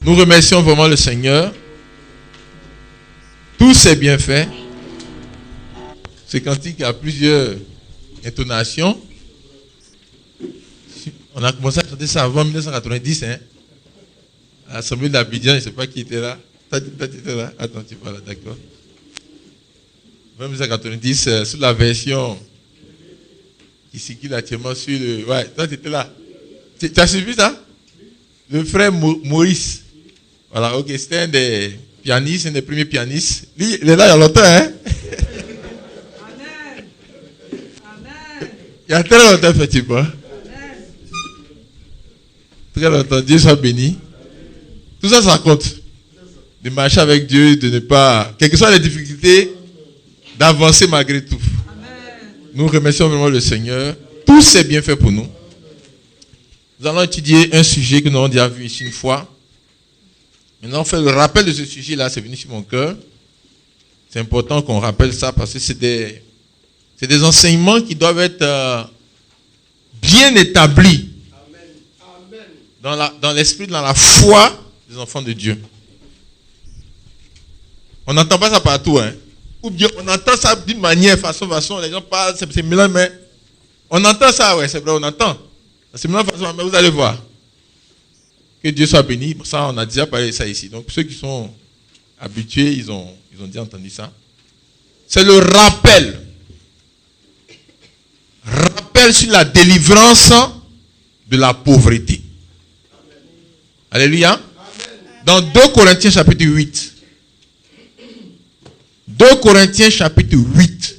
Nous remercions vraiment le Seigneur. Tous ses bienfaits. Ce cantique a plusieurs intonations. On a commencé à chanter ça avant 1990. À l'Assemblée d'Abidjan, je ne sais pas qui était là. Tu étais là? Attends, tu parles là, d'accord. 1990, sur la version qui circule actuellement sur le... Ouais, toi, tu étais là. Tu as suivi ça? Le frère Maurice. Voilà, ok, c'était un des pianistes, un des premiers pianistes. Lui, il est là il y a longtemps, hein? Amen. Amen. Il y a très longtemps, effectivement. Très longtemps. Dieu soit béni. Tout ça, ça compte. De marcher avec Dieu, de ne pas... Quelles que soient les difficultés, d'avancer malgré tout. Amen. Nous remercions vraiment le Seigneur. Tout s'est bien fait pour nous. Nous allons étudier un sujet que nous avons déjà vu ici une fois. Maintenant, on fait le rappel de ce sujet-là, c'est venu sur mon cœur. C'est important qu'on rappelle ça parce que c'est des enseignements qui doivent être bien établis dans l'esprit, dans la foi des enfants de Dieu. On n'entend pas ça partout, hein. Ou bien on entend ça d'une manière, façon, les gens parlent, c'est mélange, mais on entend ça, ouais, c'est vrai, on entend. C'est mélange, façon, mais vous allez voir. Que Dieu soit béni. Ça, on a déjà parlé de ça ici. Donc, ceux qui sont habitués, ils ont déjà entendu ça. C'est le rappel. Rappel sur la délivrance de la pauvreté. Alléluia. Dans 2 Corinthiens chapitre 8. 2 Corinthiens chapitre 8.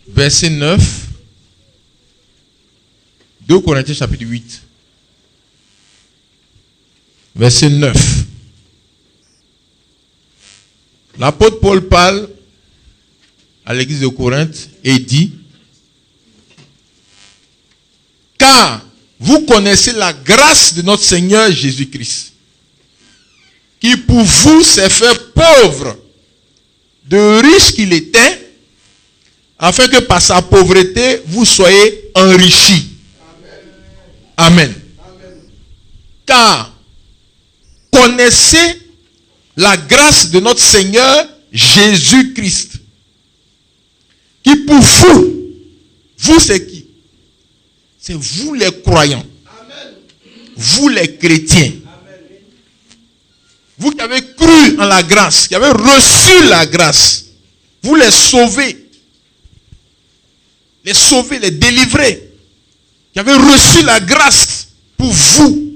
Verset 9. 2 Corinthiens chapitre 8. Verset 9. L'apôtre Paul parle à l'église de Corinthe et dit: car vous connaissez la grâce de notre Seigneur Jésus-Christ, qui pour vous s'est fait pauvre, de riche qu'il était, afin que par sa pauvreté, vous soyez enrichis. Amen. Amen. Car connaissez la grâce de notre Seigneur Jésus-Christ, qui pour vous c'est qui? C'est vous les croyants. Amen. Vous les chrétiens. Amen. Vous qui avez cru en la grâce, qui avez reçu la grâce, vous les sauvez. Les sauver, les délivrer, qui avaient reçu la grâce pour vous.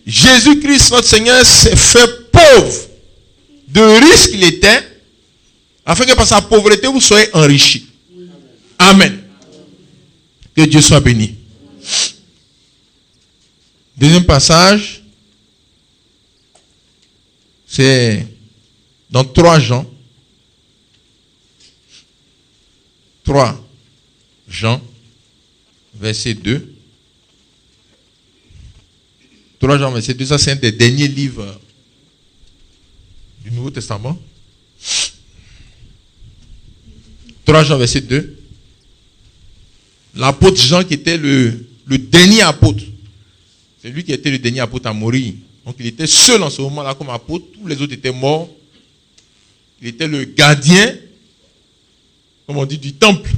Jésus-Christ, notre Seigneur, s'est fait pauvre, de riche qu'il était, afin que par sa pauvreté, vous soyez enrichis. Amen. Que Dieu soit béni. Deuxième passage, c'est dans 3 Jean. 3 Jean, verset 2. 3 Jean, verset 2, ça c'est un des derniers livres du Nouveau Testament. 3 Jean, verset 2. L'apôtre Jean qui était le dernier apôtre. C'est lui qui était le dernier apôtre à mourir. Donc il était seul en ce moment-là comme apôtre. Tous les autres étaient morts. Il était le gardien, comme on dit, du temple.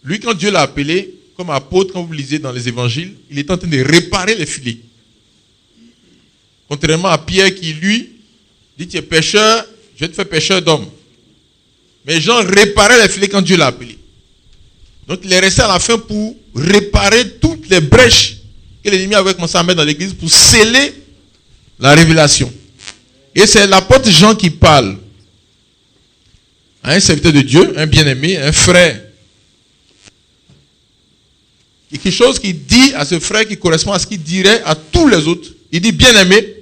Lui, quand Dieu l'a appelé comme apôtre, quand vous lisez dans les évangiles, il est en train de réparer les filets. Contrairement à Pierre qui, lui, dit: tu es pécheur, je vais te faire pécheur d'homme. Mais Jean réparait les filets quand Dieu l'a appelé. Donc il est resté à la fin pour réparer toutes les brèches que l'ennemi avait commencé à mettre dans l'église pour sceller la révélation. Et c'est l'apôtre Jean qui parle à un serviteur de Dieu, un bien-aimé, un frère. Et quelque chose qu'il dit à ce frère qui correspond à ce qu'il dirait à tous les autres. Il dit: bien-aimé,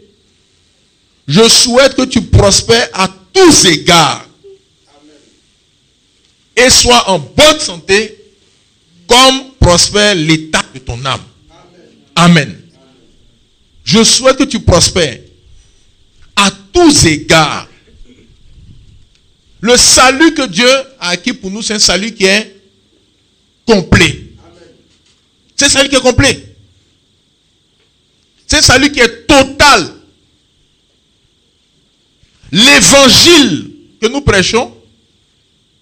je souhaite que tu prospères à tous égards. Et sois en bonne santé comme prospère l'état de ton âme. Amen. Je souhaite que tu prospères à tous égards. Le salut que Dieu a acquis pour nous, c'est un salut qui est complet. C'est un salut qui est complet. C'est un salut qui est total. L'évangile que nous prêchons,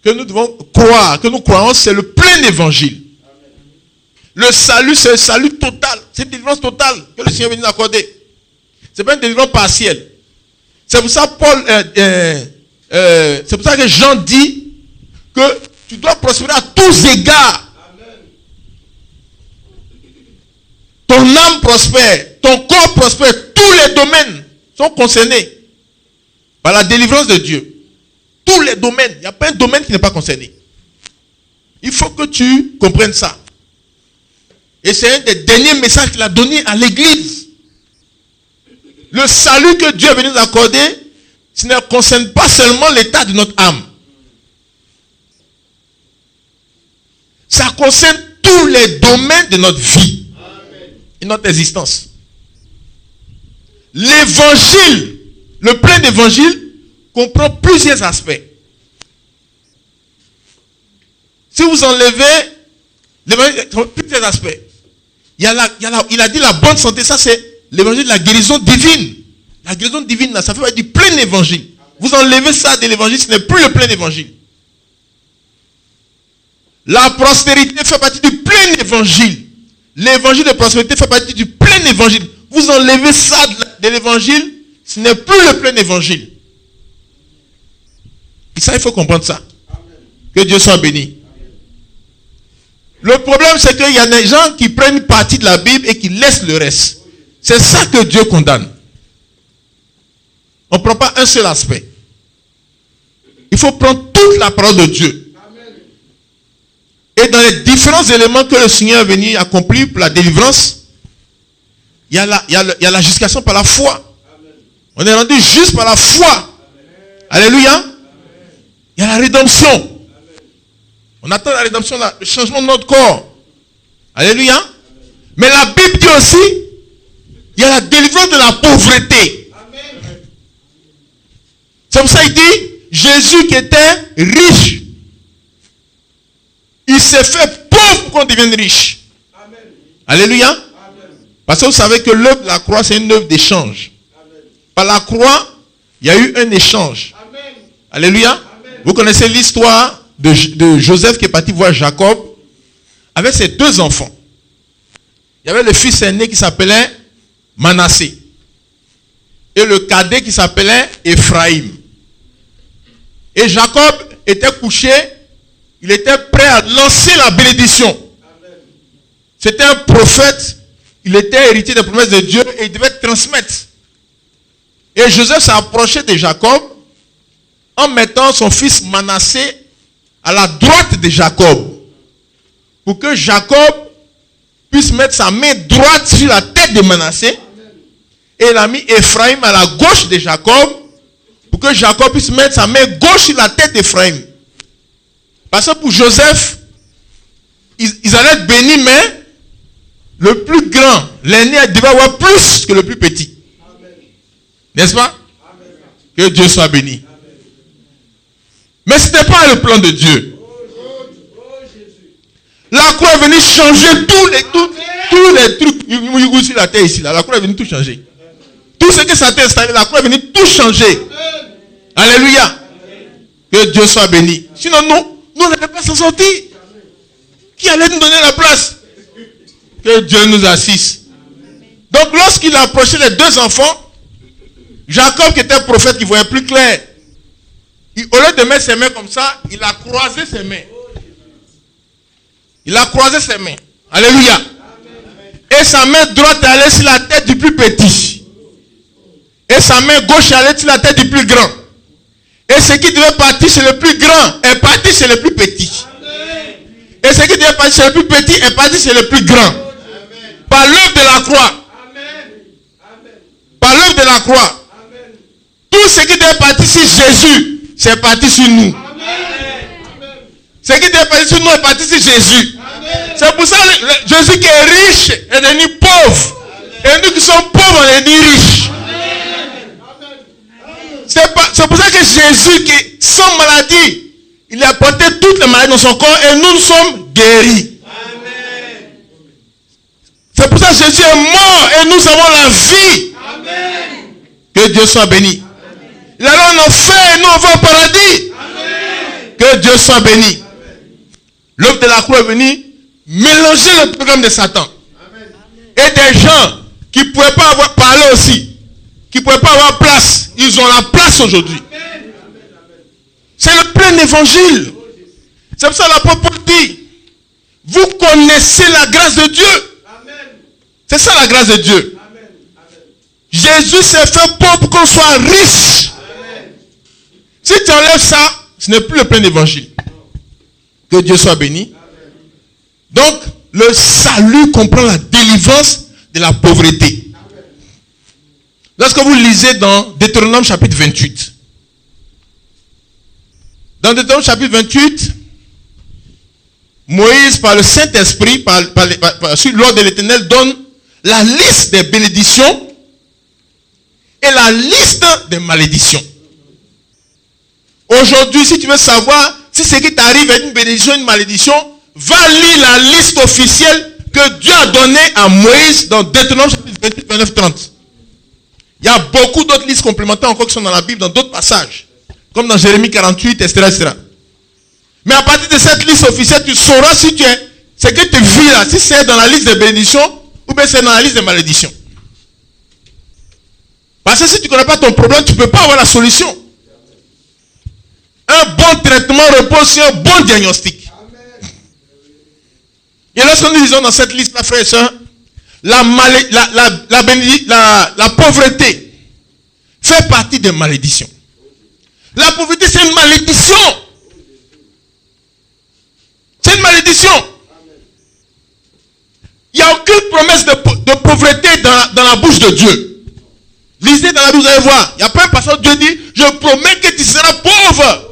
que nous devons croire, que nous croyons, c'est le plein évangile. Le salut, c'est le salut total. C'est une délivrance totale que le Seigneur est venu nous accorder. Ce n'est pas une délivrance partielle. C'est pour ça c'est pour ça que Jean dit que tu dois prospérer à tous égards. Ton âme prospère, ton corps prospère, tous les domaines sont concernés par la délivrance de Dieu. Tous les domaines, il n'y a pas un domaine qui n'est pas concerné. Il faut que tu comprennes ça. Et c'est un des derniers messages qu'il a donné à l'église. Le salut que Dieu est venu nous accorder, ça ne concerne pas seulement l'état de notre âme. Ça concerne tous les domaines de notre vie et notre existence. L'évangile, le plein d'évangile, comprend plusieurs aspects. Si vous enlevez l'évangile, plusieurs aspects. Il a dit la bonne santé, ça c'est l'évangile de la guérison divine. La guérison divine, là, ça fait partie du plein évangile. Vous enlevez ça de l'évangile, ce n'est plus le plein évangile. La prospérité fait partie du plein évangile. L'évangile de prospérité fait partie du plein évangile. Vous enlevez ça de l'évangile, ce n'est plus le plein évangile. Et ça, il faut comprendre ça. Que Dieu soit béni. Le problème, c'est qu'il y a des gens qui prennent une partie de la Bible et qui laissent le reste. C'est ça que Dieu condamne. On ne prend pas un seul aspect. Il faut prendre toute la parole de Dieu. Et dans les différents éléments que le Seigneur est venu accomplir pour la délivrance, il y a la justification par la foi. On est rendu juste par la foi. Alléluia. Il y a la rédemption. On attend la rédemption, le changement de notre corps. Alléluia. Mais la Bible dit aussi, il y a la délivrance de la pauvreté. C'est pour ça qu'il dit, Jésus qui était riche, il s'est fait pauvre pour qu'on devienne riche. Alléluia. Parce que vous savez que l'œuvre de la croix, c'est une œuvre d'échange. Par la croix, il y a eu un échange. Alléluia. Vous connaissez l'histoire de Joseph qui est parti voir Jacob avec ses deux enfants. Il y avait le fils aîné qui s'appelait Manassé et le cadet qui s'appelait Ephraïm. Et Jacob était couché, il était prêt à lancer la bénédiction. C'était un prophète, il était héritier des promesses de Dieu et il devait transmettre. Et Joseph s'est approché de Jacob en mettant son fils Manassé à la droite de Jacob, pour que Jacob puisse mettre sa main droite sur la tête de Manassé, et il a mis Ephraïm à la gauche de Jacob, pour que Jacob puisse mettre sa main gauche sur la tête d'Ephraïm. Parce que pour Joseph, ils allaient être bénis, mais le plus grand, l'aîné, devait avoir plus que le plus petit. N'est-ce pas? Que Dieu soit béni. Mais ce n'était pas le plan de Dieu. La croix est venue changer tous les trucs sur la terre ici. La croix est venue tout changer. Tout ce que ça t'a installé, la croix est venue tout changer. Alléluia. Que Dieu soit béni. Sinon, nous on n'allait pas s'en sortir. Qui allait nous donner la place? Que Dieu nous assiste. Donc, lorsqu'il a approché les deux enfants, Jacob, qui était prophète, qui voyait plus clair, au lieu de mettre ses mains comme ça, il a croisé ses mains. Il a croisé ses mains. Alléluia. Et sa main droite est allée sur la tête du plus petit. Et sa main gauche est allée sur la tête du plus grand. Et ce qui devait partir chez le plus grand est parti chez le plus petit. Et ce qui devait partir chez le plus petit est parti chez le plus grand. Par l'œuvre de la croix. Par l'œuvre de la croix. Tout ce qui devait partir sur Jésus, c'est parti sur nous. Ce qui devait partir sur nous est parti sur Jésus. C'est pour ça que Jésus qui est riche est devenu pauvre. Et nous qui sommes pauvres, on est devenu riches. C'est pas C'est pour ça que Jésus, qui sans maladie, il a porté toutes les maladies dans son corps et nous sommes guéris. Amen. C'est pour ça que Jésus est mort et nous avons la vie. Amen. Que Dieu soit béni. Amen. Il est allé en enfer et nous on va au paradis. Amen. Que Dieu soit béni. L'œuvre de la croix est venu mélanger le programme de Satan. Amen. Et des gens qui ne pouvaient pas avoir parlé aussi, qui ne pouvaient pas avoir place, ils ont la place aujourd'hui. C'est le plein évangile. C'est pour ça que l'apôtre dit, vous connaissez la grâce de Dieu. C'est ça la grâce de Dieu. Jésus s'est fait pauvre pour qu'on soit riche. Si tu enlèves ça, ce n'est plus le plein évangile. Que Dieu soit béni. Donc, le salut comprend la délivrance de la pauvreté. Lorsque vous lisez dans Deutéronome chapitre 28, dans Deutéronome chapitre 28, Moïse, par le Saint-Esprit, par l'ordre de l'Éternel, donne la liste des bénédictions et la liste des malédictions. Aujourd'hui, si tu veux savoir si ce qui t'arrive est une bénédiction ou une malédiction, va lire la liste officielle que Dieu a donnée à Moïse dans Deutéronome chapitre 28, 29, 30. Il y a beaucoup d'autres listes complémentaires encore qui sont dans la Bible, dans d'autres passages, comme dans Jérémie 48, etc., etc. Mais à partir de cette liste officielle, tu sauras si tu es, ce que tu vis là, si c'est dans la liste des bénédictions ou bien c'est dans la liste des malédictions. Parce que si tu ne connais pas ton problème, tu ne peux pas avoir la solution. Un bon traitement repose sur un bon diagnostic. Et lorsque nous disons dans cette liste, là, frères et sœurs, la pauvreté fait partie des malédictions. La pauvreté, c'est une malédiction. C'est une malédiction. Il n'y a aucune promesse de pauvreté dans la bouche de Dieu. Lisez dans la Bible, vous allez voir. Il n'y a pas un passage où Dieu dit, je promets que tu seras pauvre.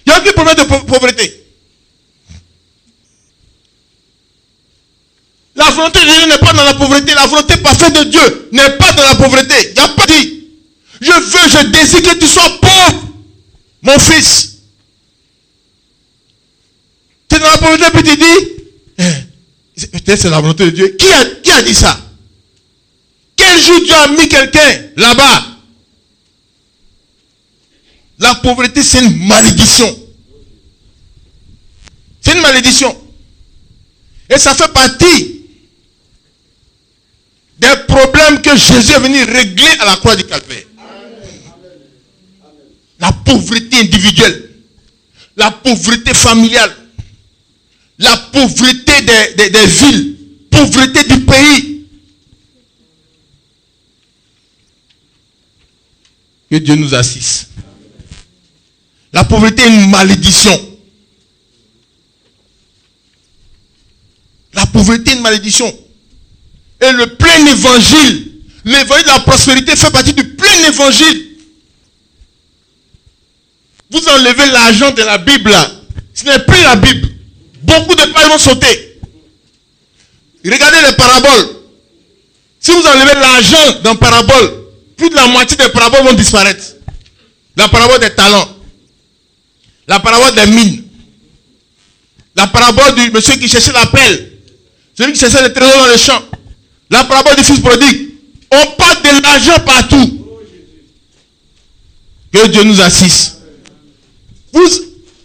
Il n'y a aucune promesse de pauvreté. La volonté de Dieu n'est pas dans la pauvreté. La volonté parfaite de Dieu n'est pas dans la pauvreté. Il n'y a pas dit, je désire que tu sois pauvre, mon fils. Tu es dans la pauvreté, puis tu dis, peut-être c'est la volonté de Dieu. Qui a dit ça? Quel jour Dieu a mis quelqu'un là-bas? La pauvreté, c'est une malédiction. C'est une malédiction. Et ça fait partie des problèmes que Jésus est venu régler à la croix du Calvaire. La pauvreté individuelle, la pauvreté familiale, la pauvreté des villes, pauvreté du pays. Que Dieu nous assiste. La pauvreté est une malédiction. La pauvreté est une malédiction. Et le plein évangile, l'évangile de la prospérité fait partie du plein évangile. Vous enlevez l'argent de la Bible là. Ce n'est plus la Bible. Beaucoup de pages vont sauter. Regardez les paraboles. Si vous enlevez l'argent dans parabole, plus de la moitié des paraboles vont disparaître. La parabole des talents. La parabole des mines. La parabole du monsieur qui cherchait la pelle. Celui qui cherchait les trésors dans les champs. La parabole du fils prodigue. On parle de l'argent partout. Que Dieu nous assiste.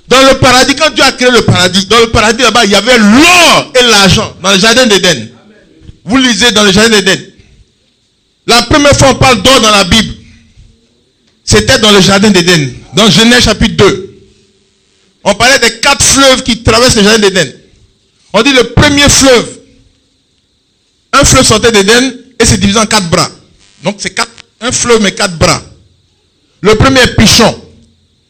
Dans le paradis, quand Dieu a créé le paradis, dans le paradis là-bas, il y avait l'or et l'argent dans le jardin d'Éden. Vous lisez dans le jardin d'Éden. La première fois on parle d'or dans la Bible, c'était dans le jardin d'Éden, dans Genèse chapitre 2. On parlait des 4 fleuves qui traversent le jardin d'Éden. On dit le premier fleuve, un fleuve sortait d'Éden et c'est divisé en 4 bras. Donc c'est un fleuve mais 4 bras. Le premier Pichon,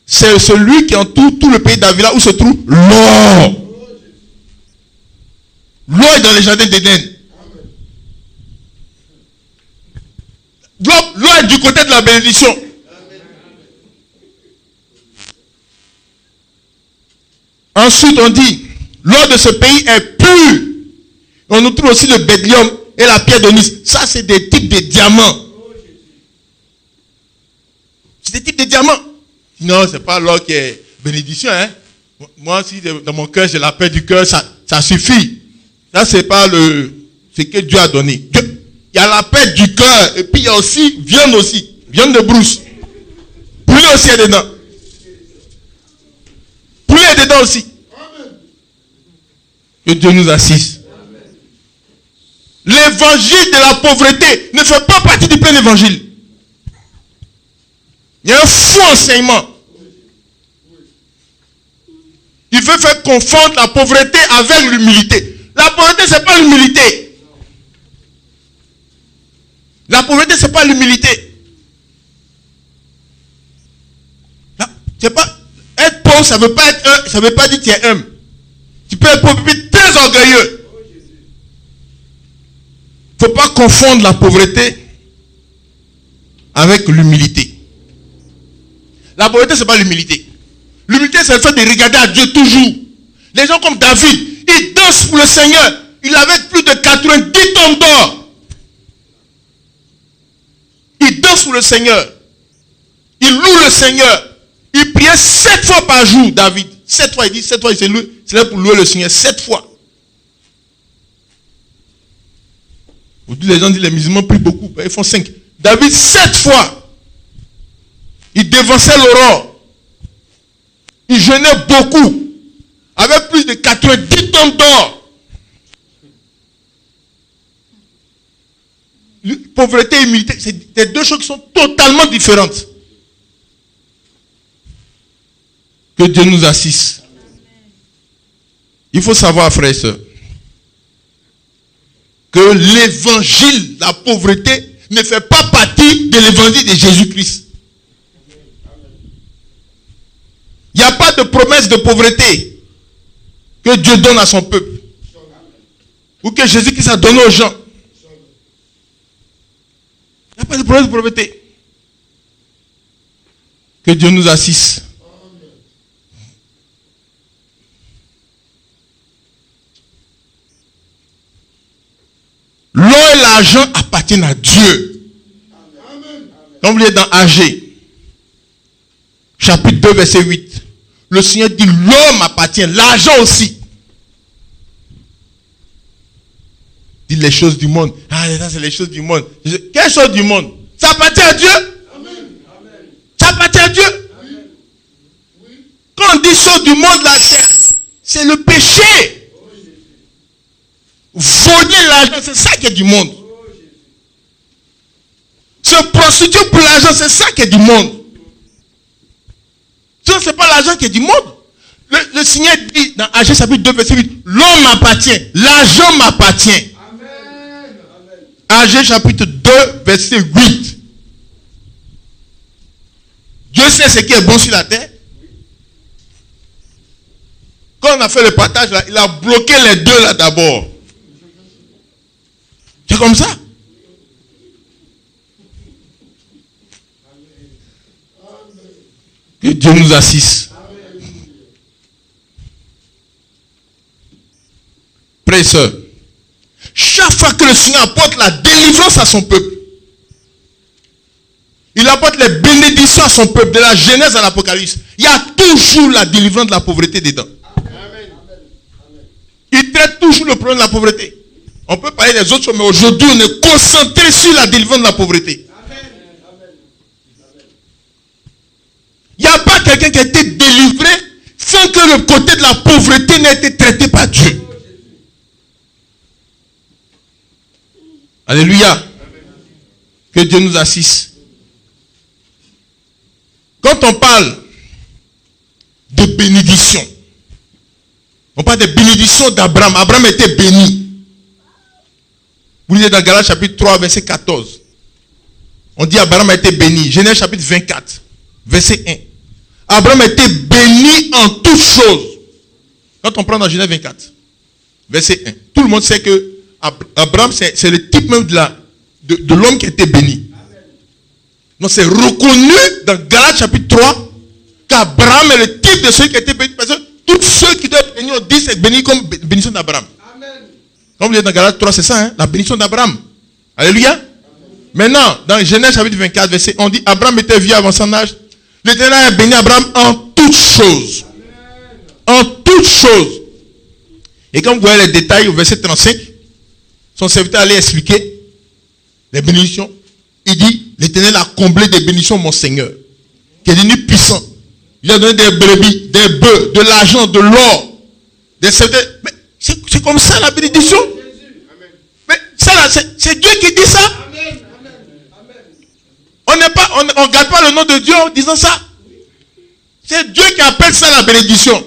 c'est celui qui entoure tout le pays d'Avila où se trouve l'or. L'or est dans le jardin d'Éden. L'or est du côté de la bénédiction. Ensuite, on dit, l'or de ce pays est pur. On nous trouve aussi le bédlium et la pierre d'onyx. Ça, c'est des types de diamants. diamant. Non, c'est pas l'or qui est bénédiction. Hein? Moi, si dans mon cœur, j'ai la paix du cœur, ça suffit. Ça, c'est pas ce que Dieu a donné. Il y a la paix du cœur. Et puis, il y a aussi viande aussi. Viande de brousse. Poulet aussi est dedans. Poulet est dedans aussi. Que Dieu nous assiste. L'évangile de la pauvreté ne fait pas partie du plein évangile. Il y a un faux enseignement. Il veut faire confondre la pauvreté avec l'humilité. La pauvreté, ce n'est pas l'humilité. La pauvreté, ce n'est pas l'humilité. C'est pas être pauvre, ça ne veut pas être ça veut pas dire que tu es humble. Tu peux être pauvre et très orgueilleux. Il ne faut pas confondre la pauvreté avec l'humilité. La pauvreté, ce n'est pas l'humilité. L'humilité, c'est le fait de regarder à Dieu toujours. Les gens comme David, ils dansent pour le Seigneur. Il avait plus de 90 tonnes d'or. Il danse pour le Seigneur. Il loue le Seigneur. Il priait 7 fois par jour, David. 7 fois, il dit 7 fois, c'est là pour louer le Seigneur. 7 fois. Les gens disent les musulmans prient beaucoup. Ils font 5. David, 7 fois. Il dévançait l'aurore. Il jeûnait beaucoup. Avec plus de 90 tonnes d'or. Pauvreté et humilité, c'est deux choses qui sont totalement différentes. Que Dieu nous assiste. Il faut savoir, frères et sœurs, que l'évangile, la pauvreté, ne fait pas partie de l'évangile de Jésus-Christ. Il n'y a pas de promesse de pauvreté que Dieu donne à son peuple. Ou que Jésus-Christ a donné aux gens. Il n'y a pas de promesse de pauvreté. Que Dieu nous assiste. L'or et l'argent appartiennent à Dieu. Comme vous êtes dans AG, chapitre 2, verset 8. Le Seigneur dit, l'or m'appartient, l'argent aussi. Dit les choses du monde. Ah, ça c'est les choses du monde. Quelles choses du monde? Ça appartient à Dieu? Ça appartient à Dieu? Quand on dit choses du monde, là, c'est le péché. Voler l'argent, c'est ça qui est du monde. Se prostituer pour l'argent, c'est ça qui est du monde. Ce n'est pas l'argent qui est du monde. Le Seigneur dit dans AG chapitre 2, verset 8, l'homme m'appartient, l'argent m'appartient. AG chapitre 2, verset 8. Dieu sait ce qui est bon sur la terre. Quand on a fait le partage, là, il a bloqué les deux là d'abord. C'est comme ça. Que Dieu nous assiste. Frères et sœurs, chaque fois que le Seigneur apporte la délivrance à son peuple, il apporte les bénédictions à son peuple, de la Genèse à l'Apocalypse, il y a toujours la délivrance de la pauvreté dedans. Il traite toujours le problème de la pauvreté. On peut parler des autres choses, mais aujourd'hui, on est concentré sur la délivrance de la pauvreté. Il n'y a pas quelqu'un qui a été délivré sans que le côté de la pauvreté n'ait été traité par Dieu. Alléluia. Que Dieu nous assiste. Quand on parle de bénédiction, on parle de bénédiction d'Abraham. Abraham était béni. Vous lisez dans Galates chapitre 3, verset 14. On dit Abraham a été béni. Genèse chapitre 24, verset 1. Abraham a été béni en toutes choses. Quand on prend dans Genèse 24, verset 1. Tout le monde sait que Abraham, c'est le type même de l'homme qui a été béni. Donc c'est reconnu dans Galates chapitre 3 qu'Abraham est le type de ceux qui a été béni. Parce que tous ceux qui doivent être bénis, on dit c'est béni comme bénédiction d'Abraham. Comme vous êtes dans Galates 3, c'est ça, hein? La bénédiction d'Abraham. Alléluia. Maintenant, dans Genèse chapitre 24, verset 1, on dit Abraham était vieux avant son âge. L'Éternel a béni Abraham en toutes choses. En toutes choses. Et quand vous voyez les détails au verset 35, son serviteur allait expliquer les bénédictions. Il dit, l'Éternel a comblé des bénédictions, mon Seigneur, qui est devenu puissant. Il a donné des brebis, des bœufs, de l'argent, de l'or, des serviteurs. Mais c'est comme ça la bénédiction. Mais ça là, c'est Dieu qui dit ça. On ne garde pas le nom de Dieu en disant ça. C'est Dieu qui appelle ça la bénédiction.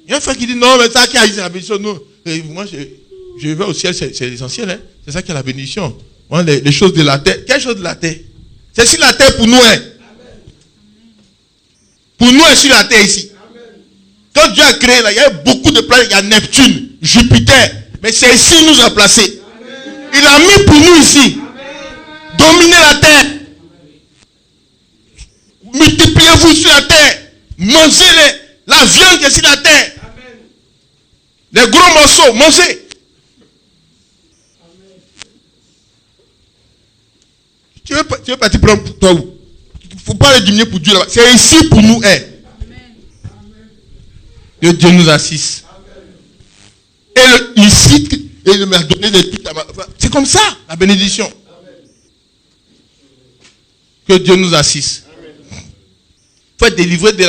Il y a un frère qui dit non, mais ça qui a dit la bénédiction, non. Et moi, je vais au ciel, c'est l'essentiel. Hein? C'est ça qui est la bénédiction. Moi, les choses de la terre. Quelles choses de la terre? C'est sur la terre pour nous. Hein? Pour nous, est sur la terre ici. Quand Dieu a créé, là, il y a beaucoup de planètes. Il y a Neptune, Jupiter. Mais c'est ici qu'il nous a placés. Il a mis pour nous ici. Dominer la terre. Multipliez-vous sur la terre. Mangez la viande qui est sur la terre. Les gros morceaux, mangez. Tu veux partir prendre pour toi où? Il ne faut pas aller diminuer pour Dieu là-bas. C'est ici pour nous. Hein. Que Dieu nous assiste. Et ici, il m'a donné des trucs. C'est comme ça, la bénédiction. Que Dieu nous assiste. Il faut être délivré de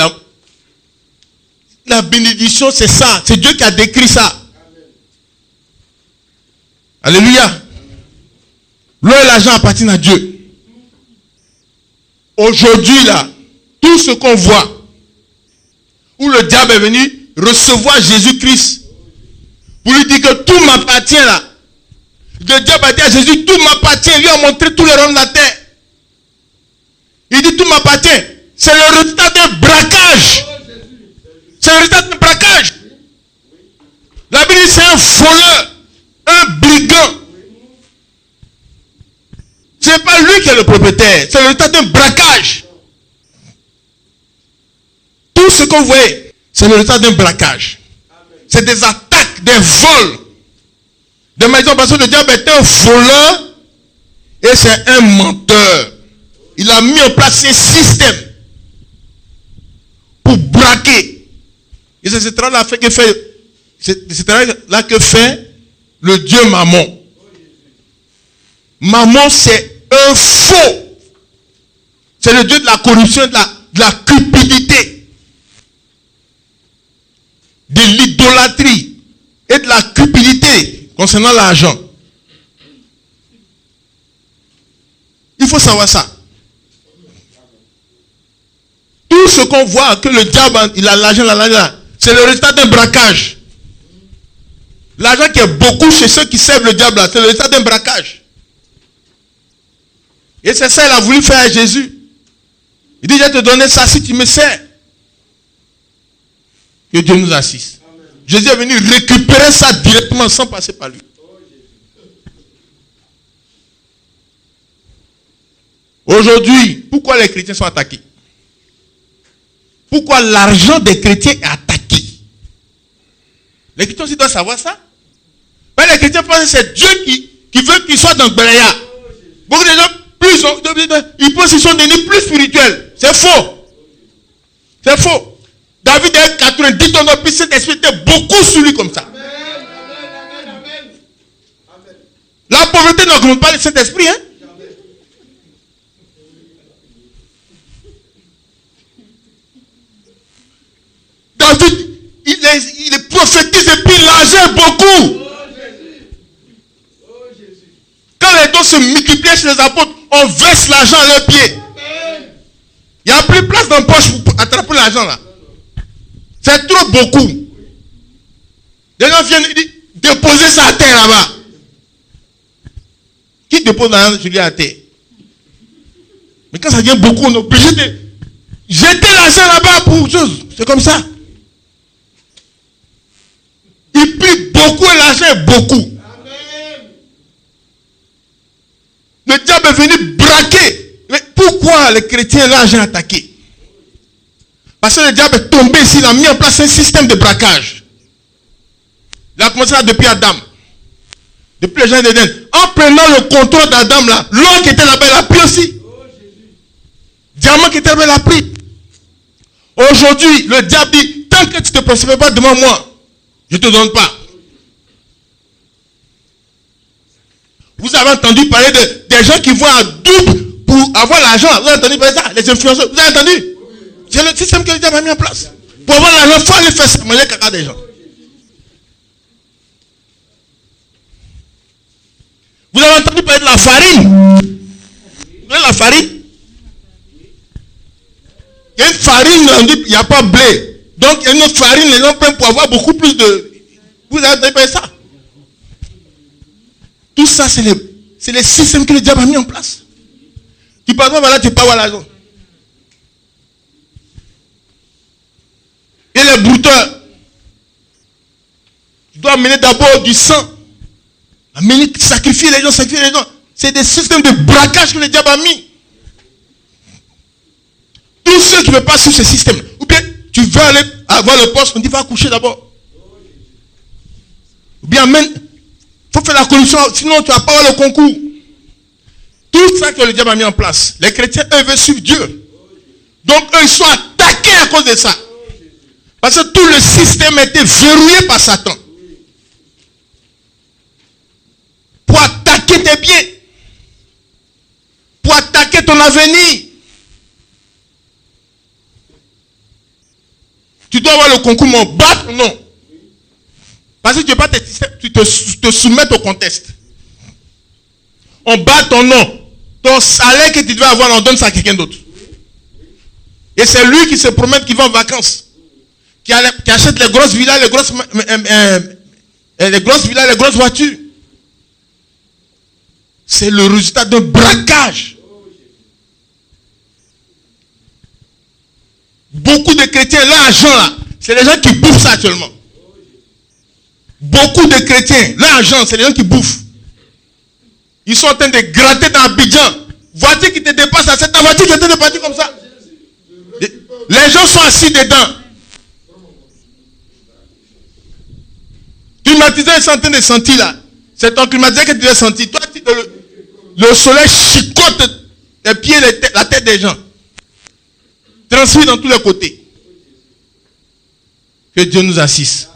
la bénédiction, c'est ça. C'est Dieu qui a décrit ça. Alléluia. L'eau et l'argent appartiennent à Dieu. Aujourd'hui, là, tout ce qu'on voit, où le diable est venu recevoir Jésus-Christ, pour lui dire que tout m'appartient là. Le diable a dit à Jésus, tout m'appartient. Il lui a montré tous les rangs de la terre. Il dit, tout m'appartient. C'est le résultat d'un braquage. C'est le résultat d'un braquage. La Bible dit c'est un voleur, un brigand. Ce n'est pas lui qui est le propriétaire. C'est le résultat d'un braquage. Tout ce qu'on voit, c'est le résultat d'un braquage. C'est des attaques, des vols. De maison parce que le diable est un voleur et c'est un menteur. Il a mis en place un système pour braquer. Et c'est ce travail-là que fait le Dieu Mammon. Mammon, c'est un faux. C'est le Dieu de la corruption, de la cupidité, de l'idolâtrie et de la cupidité concernant l'argent. Il faut savoir ça. Tout ce qu'on voit, que le diable, il a l'argent, c'est le résultat d'un braquage. L'argent qui est beaucoup chez ceux qui servent le diable, c'est le résultat d'un braquage. Et c'est ça qu'il a voulu faire à Jésus. Il dit, je vais te donner ça si tu me sers. Que Dieu nous assiste. Amen. Jésus est venu récupérer ça directement sans passer par lui. Aujourd'hui, pourquoi les chrétiens sont attaqués? Pourquoi l'argent des chrétiens est attaqué? Les chrétiens aussi doivent savoir ça. Mais les chrétiens pensent que c'est Dieu qui veut qu'ils soient dans le Béréa. Beaucoup de gens, ils pensent qu'ils sont devenus plus spirituels. C'est faux. C'est faux. David a 90 tonnes de puissance d'esprit, était beaucoup sur lui comme ça. Amen. La pauvreté n'augmente pas le Saint-Esprit. Hein? David, il est prophétise et puis l'argent est beaucoup. Quand les dons se multiplient chez les apôtres, on verse l'argent à leurs pieds. Il n'y a plus de place dans la poche pour attraper l'argent là. C'est trop beaucoup. Les gens viennent déposer ça à terre là-bas. Qui dépose l'argent sur lui à terre? Mais quand ça devient beaucoup, on est obligé de jeter l'argent là-bas pour chose. C'est comme ça. Il prie beaucoup et l'argent est beaucoup. Le diable est venu braquer. Mais pourquoi les chrétiens l'argent est attaqué? Parce que le diable est tombé ici, il a mis en place un système de braquage. Il a commencé là depuis Adam. Depuis les gens d'Éden. En prenant le contrôle d'Adam là, l'homme qui était là-bas, il a pris aussi. Diamant qui était l'a pris. Aujourd'hui, le diable dit, tant que tu ne te prospères pas devant moi, je ne te donne pas. Vous avez entendu parler des gens qui vont à double pour avoir l'argent. Vous avez entendu parler de ça? Les influenceurs, vous avez entendu? C'est le système que le diable a mis en place. Pour avoir l'argent, il faut aller faire manger caca des gens. Vous avez entendu parler de la farine? Vous voyez la farine? Il y a une farine, on dit, il n'y a pas de blé. Donc, il y a une autre farine, les gens prennent pour avoir beaucoup plus de... Vous avez entendu parler de ça? Tout ça, c'est les systèmes que le diable a mis en place. Tu parles pas, voilà, tu peux avoir l'argent. Et les brouteurs, tu dois amener d'abord du sang. Amener, sacrifier les gens. C'est des systèmes de braquage que le diable a mis. Tous ceux qui ne veulent pas suivre ce système, ou bien tu veux aller avoir le poste, on dit va accoucher d'abord. Ou bien amène, il faut faire la condition, sinon tu ne vas pas avoir le concours. Tout ça que le diable a mis en place. Les chrétiens, eux, veulent suivre Dieu. Donc, eux, ils sont attaqués à cause de ça. Parce que tout le système a été verrouillé par Satan. Pour attaquer tes biens. Pour attaquer ton avenir. Tu dois avoir le concours, mais on bat ton nom. Parce que tu te soumets au conteste. On bat ton nom. Ton salaire que tu devais avoir, on donne ça à quelqu'un d'autre. Et c'est lui qui se promène, qui va en vacances. Qui achète les grosses villas, les grosses villas, les grosses voitures. C'est le résultat d'un braquage. Beaucoup de chrétiens, l'argent là, c'est les gens qui bouffent ça actuellement. Beaucoup de chrétiens, l'argent, c'est les gens qui bouffent. Ils sont en train de gratter dans Abidjan. Voiture qui te dépasse, c'est ta voiture qui est en train de partir comme ça. Les gens sont assis dedans. Climatiseur, ils sont en train de sentir là. C'est ton climatiseur que tu dois sentir. Toi, le soleil chicote les pieds, la tête des gens. Transmis dans tous les côtés. Que Dieu nous assiste.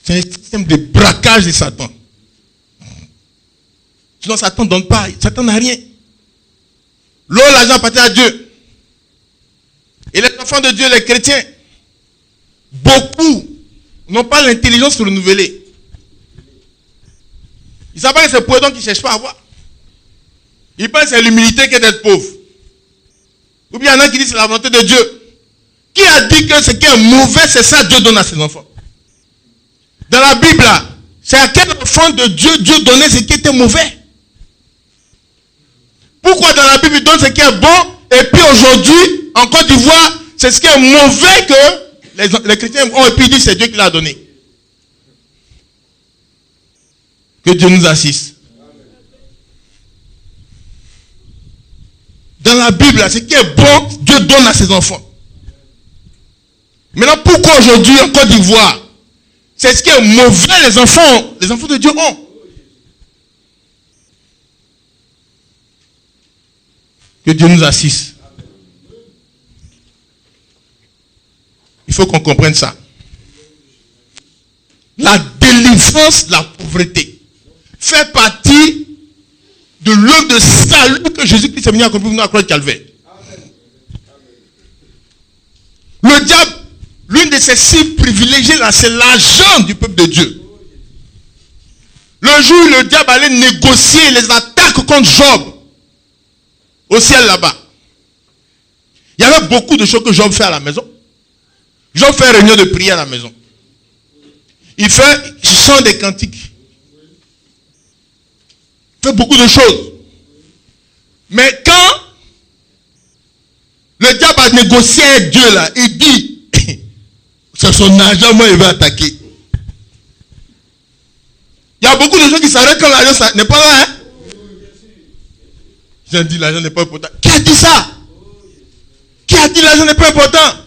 C'est un système de braquage de Satan. Sinon, Satan ne donne pas. Satan n'a rien. L'eau, l'argent appartient à Dieu. Et les enfants de Dieu, les chrétiens, beaucoup n'ont pas l'intelligence renouvelée. Ils ne savent pas que c'est pour eux donc ils ne cherchent pas à avoir. Ils pensent que c'est l'humilité que d'être pauvre. Ou bien il y en a qui disent que c'est la volonté de Dieu. Qui a dit que ce qui est mauvais, c'est ça que Dieu donne à ses enfants? Dans la Bible, c'est à quel enfant de Dieu Dieu donnait ce qui était mauvais? Pourquoi dans la Bible il donne ce qui est bon et puis aujourd'hui, en Côte d'Ivoire, c'est ce qui est mauvais que les chrétiens ont et puis ils disent c'est Dieu qui l'a donné? Que Dieu nous assiste. Dans la Bible, ce qui est bon, Dieu donne à ses enfants. Maintenant, pourquoi aujourd'hui en Côte d'Ivoire, c'est ce qui est mauvais, les enfants de Dieu ont? Que Dieu nous assiste. Il faut qu'on comprenne ça. La délivrance de la pauvreté fait partie de l'œuvre de salut que Jésus-Christ est venu accomplir pour nous à la croix de Calvaire. Le diable, l'une de ses cibles privilégiées là, c'est l'argent du peuple de Dieu. Le jour où le diable allait négocier les attaques contre Job, au ciel là-bas, il y avait beaucoup de choses que Job fait à la maison. Job fait une réunion de prière à la maison. Il chante des cantiques. Il fait beaucoup de choses. Mais quand le diable a négocié avec Dieu là, il dit, c'est son argent, moi il va attaquer. Il y a beaucoup de gens qui s'arrêtent quand l'argent n'est pas là. Hein? J'ai dit l'argent n'est pas important. Qui a dit ça? Qui a dit l'argent n'est pas important?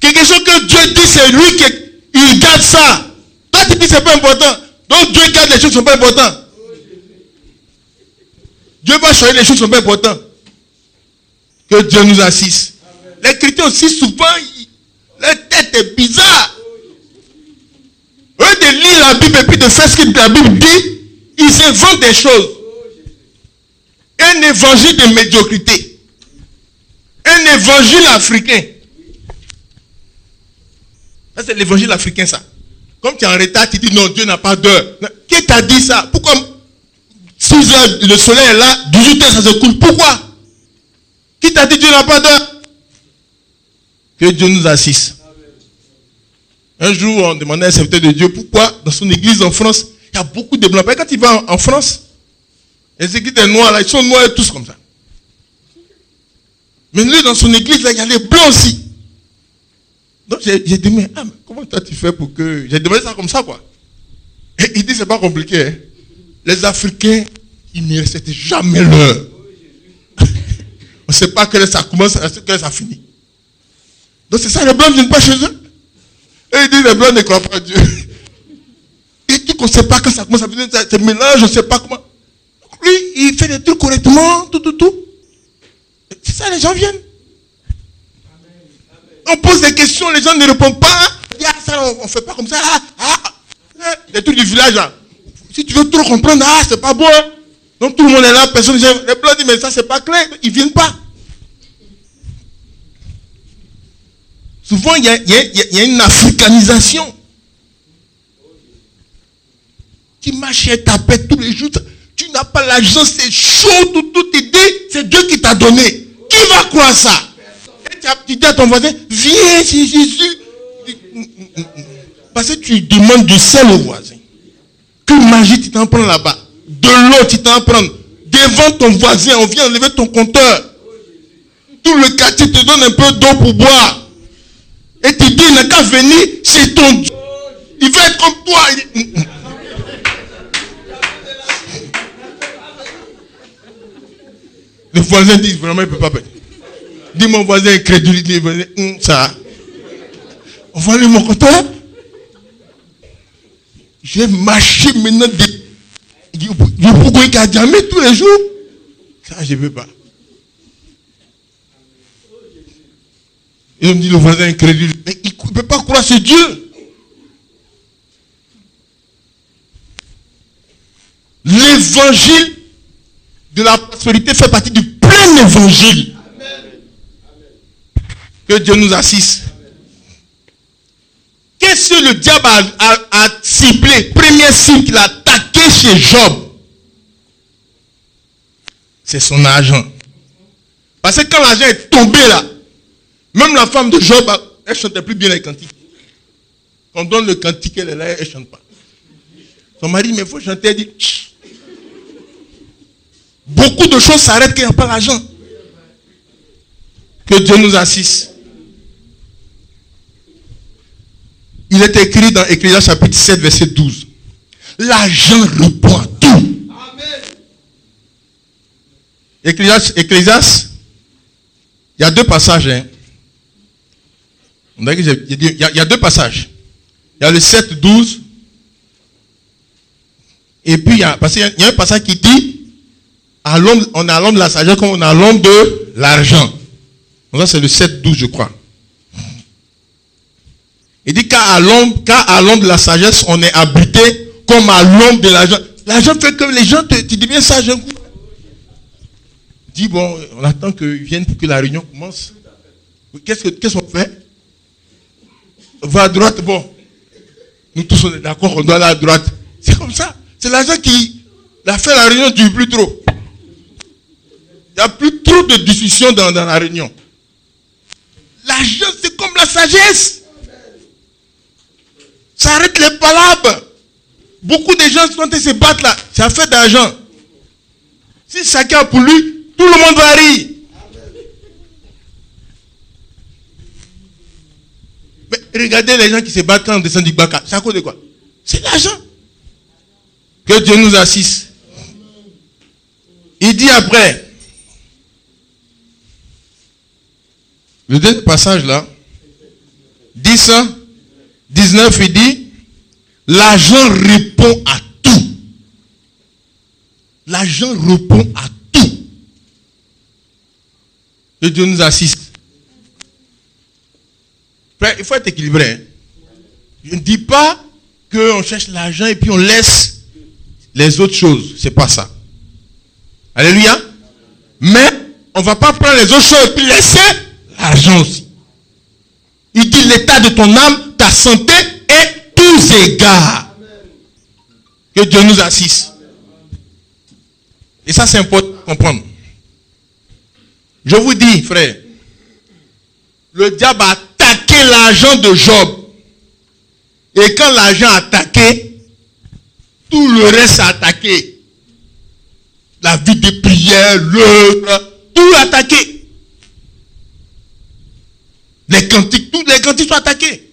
Quelque chose que Dieu dit, c'est lui qui garde ça. Toi tu dis c'est pas important. Donc Dieu garde les choses qui ne sont pas importantes. pas choisir les choses qui sont pas importantes. Que Dieu nous assiste. Les chrétiens aussi souvent, leur tête est bizarre. Eux de lire la Bible et puis de faire ce que la Bible dit, ils inventent des choses. Un évangile de médiocrité. Un évangile africain. Ça c'est l'évangile africain ça. Comme tu es en retard, tu dis non, Dieu n'a pas d'heure. Qui t'a dit ça? Pourquoi 6 heures, le soleil est là, 18 heures, ça se coule. Pourquoi? Qui t'a dit Dieu n'a pas d'heure? Que Dieu nous assiste. Un jour, on demandait à un serviteur de Dieu pourquoi dans son église en France, il y a beaucoup de blancs. Quand il va en France, les églises des noirs, là, ils sont noirs tous comme ça. Mais lui, dans son église, là, il y a les blancs aussi. Donc j'ai dit, mais comment toi tu fais pour que... J'ai demandé ça comme ça, quoi. Et il dit, c'est pas compliqué. Hein. Les Africains, ils ne respectent jamais l'heure. On ne sait pas que ça commence, que ça finit. Donc c'est ça, les blancs ne viennent pas chez eux. Et il dit, les blancs ne croient pas à Dieu. Il dit qu'on ne sait pas quand ça commence à finir, c'est mélange, on ne sait pas comment. Donc lui, il fait des trucs correctement, tout. C'est ça, les gens viennent. On pose des questions, les gens ne répondent pas. Ça, on ne fait pas comme ça. Les trucs du village là. Si tu veux trop comprendre, c'est pas bon. Hein. Donc tout le monde est là, personne ne dit, les blancs disent, mais ça c'est pas clair. Ils ne viennent pas. Souvent, il y a une africanisation. Tu marches et tapes tous les jours. Tu n'as pas l'argent, c'est chaud, tout est dit. C'est Dieu qui t'a donné. Qui va croire ça? Tu dis à ton voisin, viens, c'est Jésus. Parce que tu demandes du sel au voisin. Que magie tu t'en prends là-bas? De l'eau tu t'en prends. Devant ton voisin, on vient enlever ton compteur. Tout le quartier te donne un peu d'eau pour boire. Et tu dis, il n'a qu'à venir, c'est ton Dieu. Il va être comme toi. Le voisin dit, vraiment, il ne peut pas payer. Dis mon voisin incrédulité, ça. On va aller mon compteur. J'ai marché maintenant je pourrais qu'à jamais tous les jours. Ça, je ne veux pas. Et on me dit le voisin incrédule. Mais il ne peut pas croire ce Dieu. L'évangile de la prospérité fait partie du plein évangile. Que Dieu nous assiste. Qu'est-ce que le diable a ciblé? Première cible qu'il a attaqué chez Job. C'est son argent. Parce que quand l'argent est tombé là, même la femme de Job, elle ne chantait plus bien les cantiques. Quand on donne le cantique, elle est là, elle ne chante pas. Son mari, mais il faut chanter, elle dit, chut. Beaucoup de choses s'arrêtent quand il n'y a pas l'argent. Que Dieu nous assiste. Il est écrit dans Ecclésias chapitre 7, verset 12. L'argent répond à tout. Amen. Ecclésias, il y a deux passages. Hein. Il y a deux passages. Il y a le 7, 12. Et puis, parce qu'il y a un passage qui dit, on est à l'homme de la sagesse comme on est à l'homme de l'argent. Donc ça, c'est le 7, 12, je crois. Il dit qu'à l'homme de la sagesse, on est habité comme à l'homme de l'argent. L'argent fait que les gens, tu deviens sage un coup. Dis bon, on attend qu'ils viennent pour que la réunion commence. Qu'est-ce qu'on fait? Va à droite, bon. Nous tous on est d'accord, on doit aller à droite. C'est comme ça. C'est l'argent qui a fait la réunion ne dure plus trop. Il n'y a plus trop de discussions dans la réunion. L'argent, c'est comme la sagesse. Ça arrête les palabres. Beaucoup de gens, quand ils se battent là, c'est affaire d'argent. Si chacun a pour lui, tout le monde va rire. Mais regardez les gens qui se battent quand on descend du Baka. C'est à cause de quoi? C'est l'argent. Que Dieu nous assiste. Il dit après, le deuxième passage là, 10, 19, il dit, l'argent répond à tout. L'argent répond à tout. Que Dieu nous assiste. Frère, il faut être équilibré. Hein. Je ne dis pas qu'on cherche l'argent et puis on laisse les autres choses. C'est pas ça. Alléluia. Mais on ne va pas prendre les autres choses et puis laisser l'argent aussi. Il dit l'état de ton âme, ta santé et tous égards. Que Dieu nous assiste. Et ça, c'est important de comprendre. Je vous dis, frère, le diable a attaqué l'argent de Job. Et quand l'argent a attaqué, tout le reste a attaqué. La vie de prière, l'œuvre, tout a attaqué. Les cantiques, tous les cantiques sont attaqués.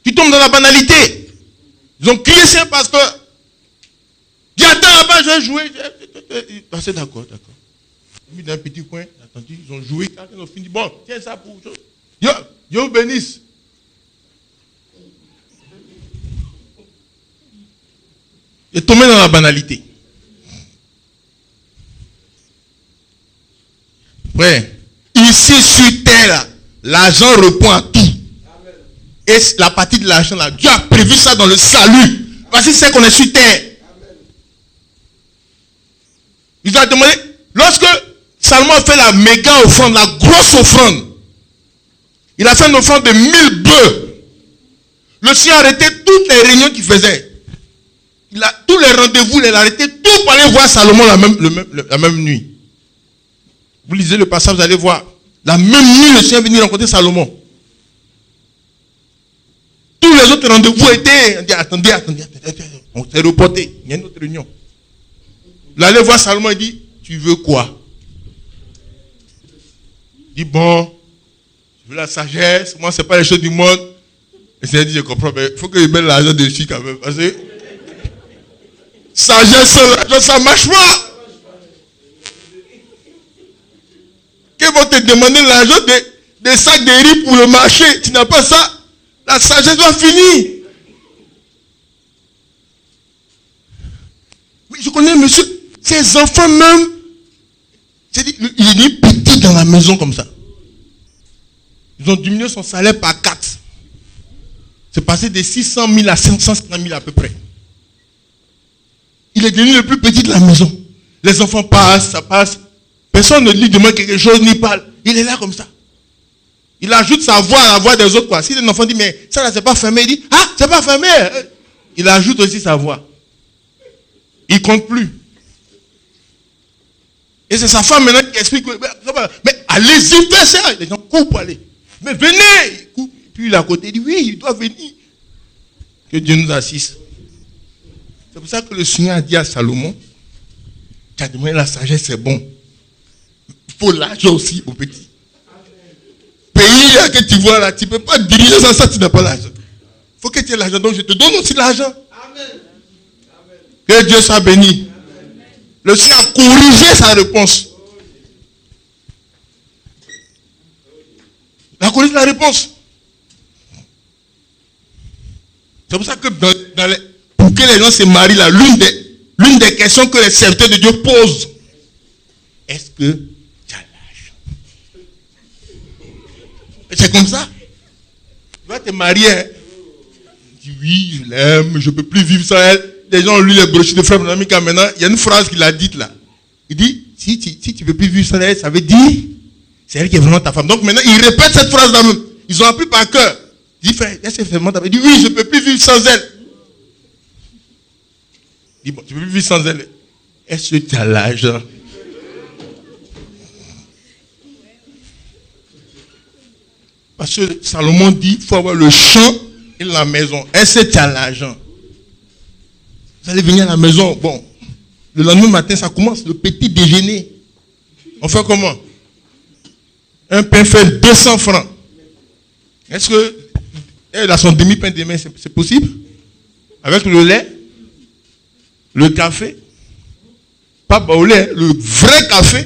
Tu tombes dans la banalité. Ils ont crié, c'est un pasteur. Dis, attends là-bas, je vais jouer. C'est d'accord, d'accord. Mis dans un petit coin, attendu, ils ont joué, quand ils ont fini, bon, tiens ça pour Dieu bénisse. Il est tombé dans la banalité. Frère, ici sur terre, l'argent répond à tout. Et la partie de l'argent là, Dieu a prévu ça dans le salut. Parce que c'est qu'on est sur terre. Il a demandé, lorsque Salomon a fait la méga offrande, la grosse offrande, il a fait une offrande de 1000 bœufs. Le Seigneur a arrêté toutes les réunions qu'il faisait. Tous les rendez-vous, il a arrêté tout pour aller voir Salomon la même nuit. Vous lisez le passage, vous allez voir. La même nuit, le Seigneur est venu rencontrer Salomon. Tous les autres rendez-vous étaient... On dit, attendez. On s'est reporté. Il y a une autre réunion. Il allait voir Salomon et dit, tu veux quoi? Il dit, bon, je veux la sagesse. Moi, ce n'est pas les choses du monde. Le Seigneur dit, je comprends, mais il faut que je mette l'argent dessus quand même. Parce que sagesse sans l'argent, ça ne marche pas. Qu'ils vont te demander l'argent des sacs de riz pour le marché. Tu n'as pas ça. La sagesse va finir. Mais je connais un monsieur, ses enfants même, il est petit dans la maison comme ça. Ils ont diminué son salaire par 4. C'est passé de 600 000 à 550 000 à peu près. Il est devenu le plus petit de la maison. Les enfants passent, ça passe. Personne ne lui demande quelque chose, ni parle. Il est là comme ça. Il ajoute sa voix à la voix des autres. Quoi. Si un enfant dit, mais ça là, c'est pas fermé, il dit, ah, c'est pas fermé. Il ajoute aussi sa voix. Il ne compte plus. Et c'est sa femme maintenant qui explique, mais allez-y, faites ça. Les gens courent pour aller. Mais venez. Puis il est à côté, il dit, oui, il doit venir. Que Dieu nous assiste. C'est pour ça que le Seigneur a dit à Salomon, tu as demandé la sagesse, c'est bon. Il faut l'argent aussi au petit. Pays que tu vois là, tu ne peux pas diriger ça, tu n'as pas l'argent. Il faut que tu aies l'argent, donc je te donne aussi l'argent. Que Dieu soit béni. Le Seigneur a corrigé sa réponse. Il a corrigé la réponse. C'est pour ça que pour que les gens se marient là, l'une des questions que les serviteurs de Dieu posent, est-ce que tu as l'argent? C'est comme ça. Tu vas te marier. Hein? Tu dis oui, je l'aime, je ne peux plus vivre sans elle. Les gens ont lu les brochures de Frère Monamika maintenant. Il y a une phrase qu'il a dite là. Il dit, si tu ne peux plus vivre sans elle, ça veut dire, c'est elle qui est vraiment ta femme. Donc maintenant, il répète cette phrase là même. Ils ont appris par cœur. Il dit, frère, est-ce que c'est vraiment ta femme? Il dit, oui, je ne peux plus vivre sans elle. Il dit, bon, tu ne peux plus vivre sans elle. Est-ce que tu as l'argent? Parce que Salomon dit, il faut avoir le champ et la maison. Est-ce que tu as l'argent? Vous allez venir à la maison, bon, le lendemain matin, ça commence, le petit déjeuner. On fait comment? Un pain fait 200 francs. Est-ce que elle a son demi-pain demain, c'est possible? Avec le lait, le café, pas au lait, le vrai café,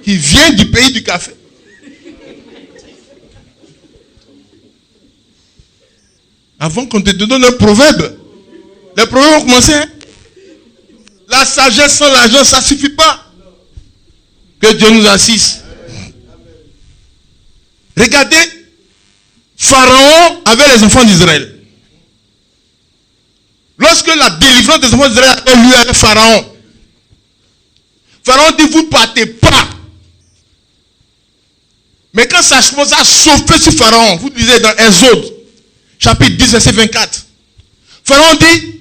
qui vient du pays du café. Avant qu'on te donne un proverbe, les proverbes ont commencé. Hein? La sagesse sans l'argent, ça ne suffit pas. Que Dieu nous assiste. Regardez, Pharaon avait les enfants d'Israël. Lorsque la délivrance des enfants d'Israël avait lieu avec Pharaon, Pharaon dit, vous ne partez pas. Mais quand ça commence à chauffer sur Pharaon, vous lisez dans Exode, chapitre 10, verset 24. Pharaon dit,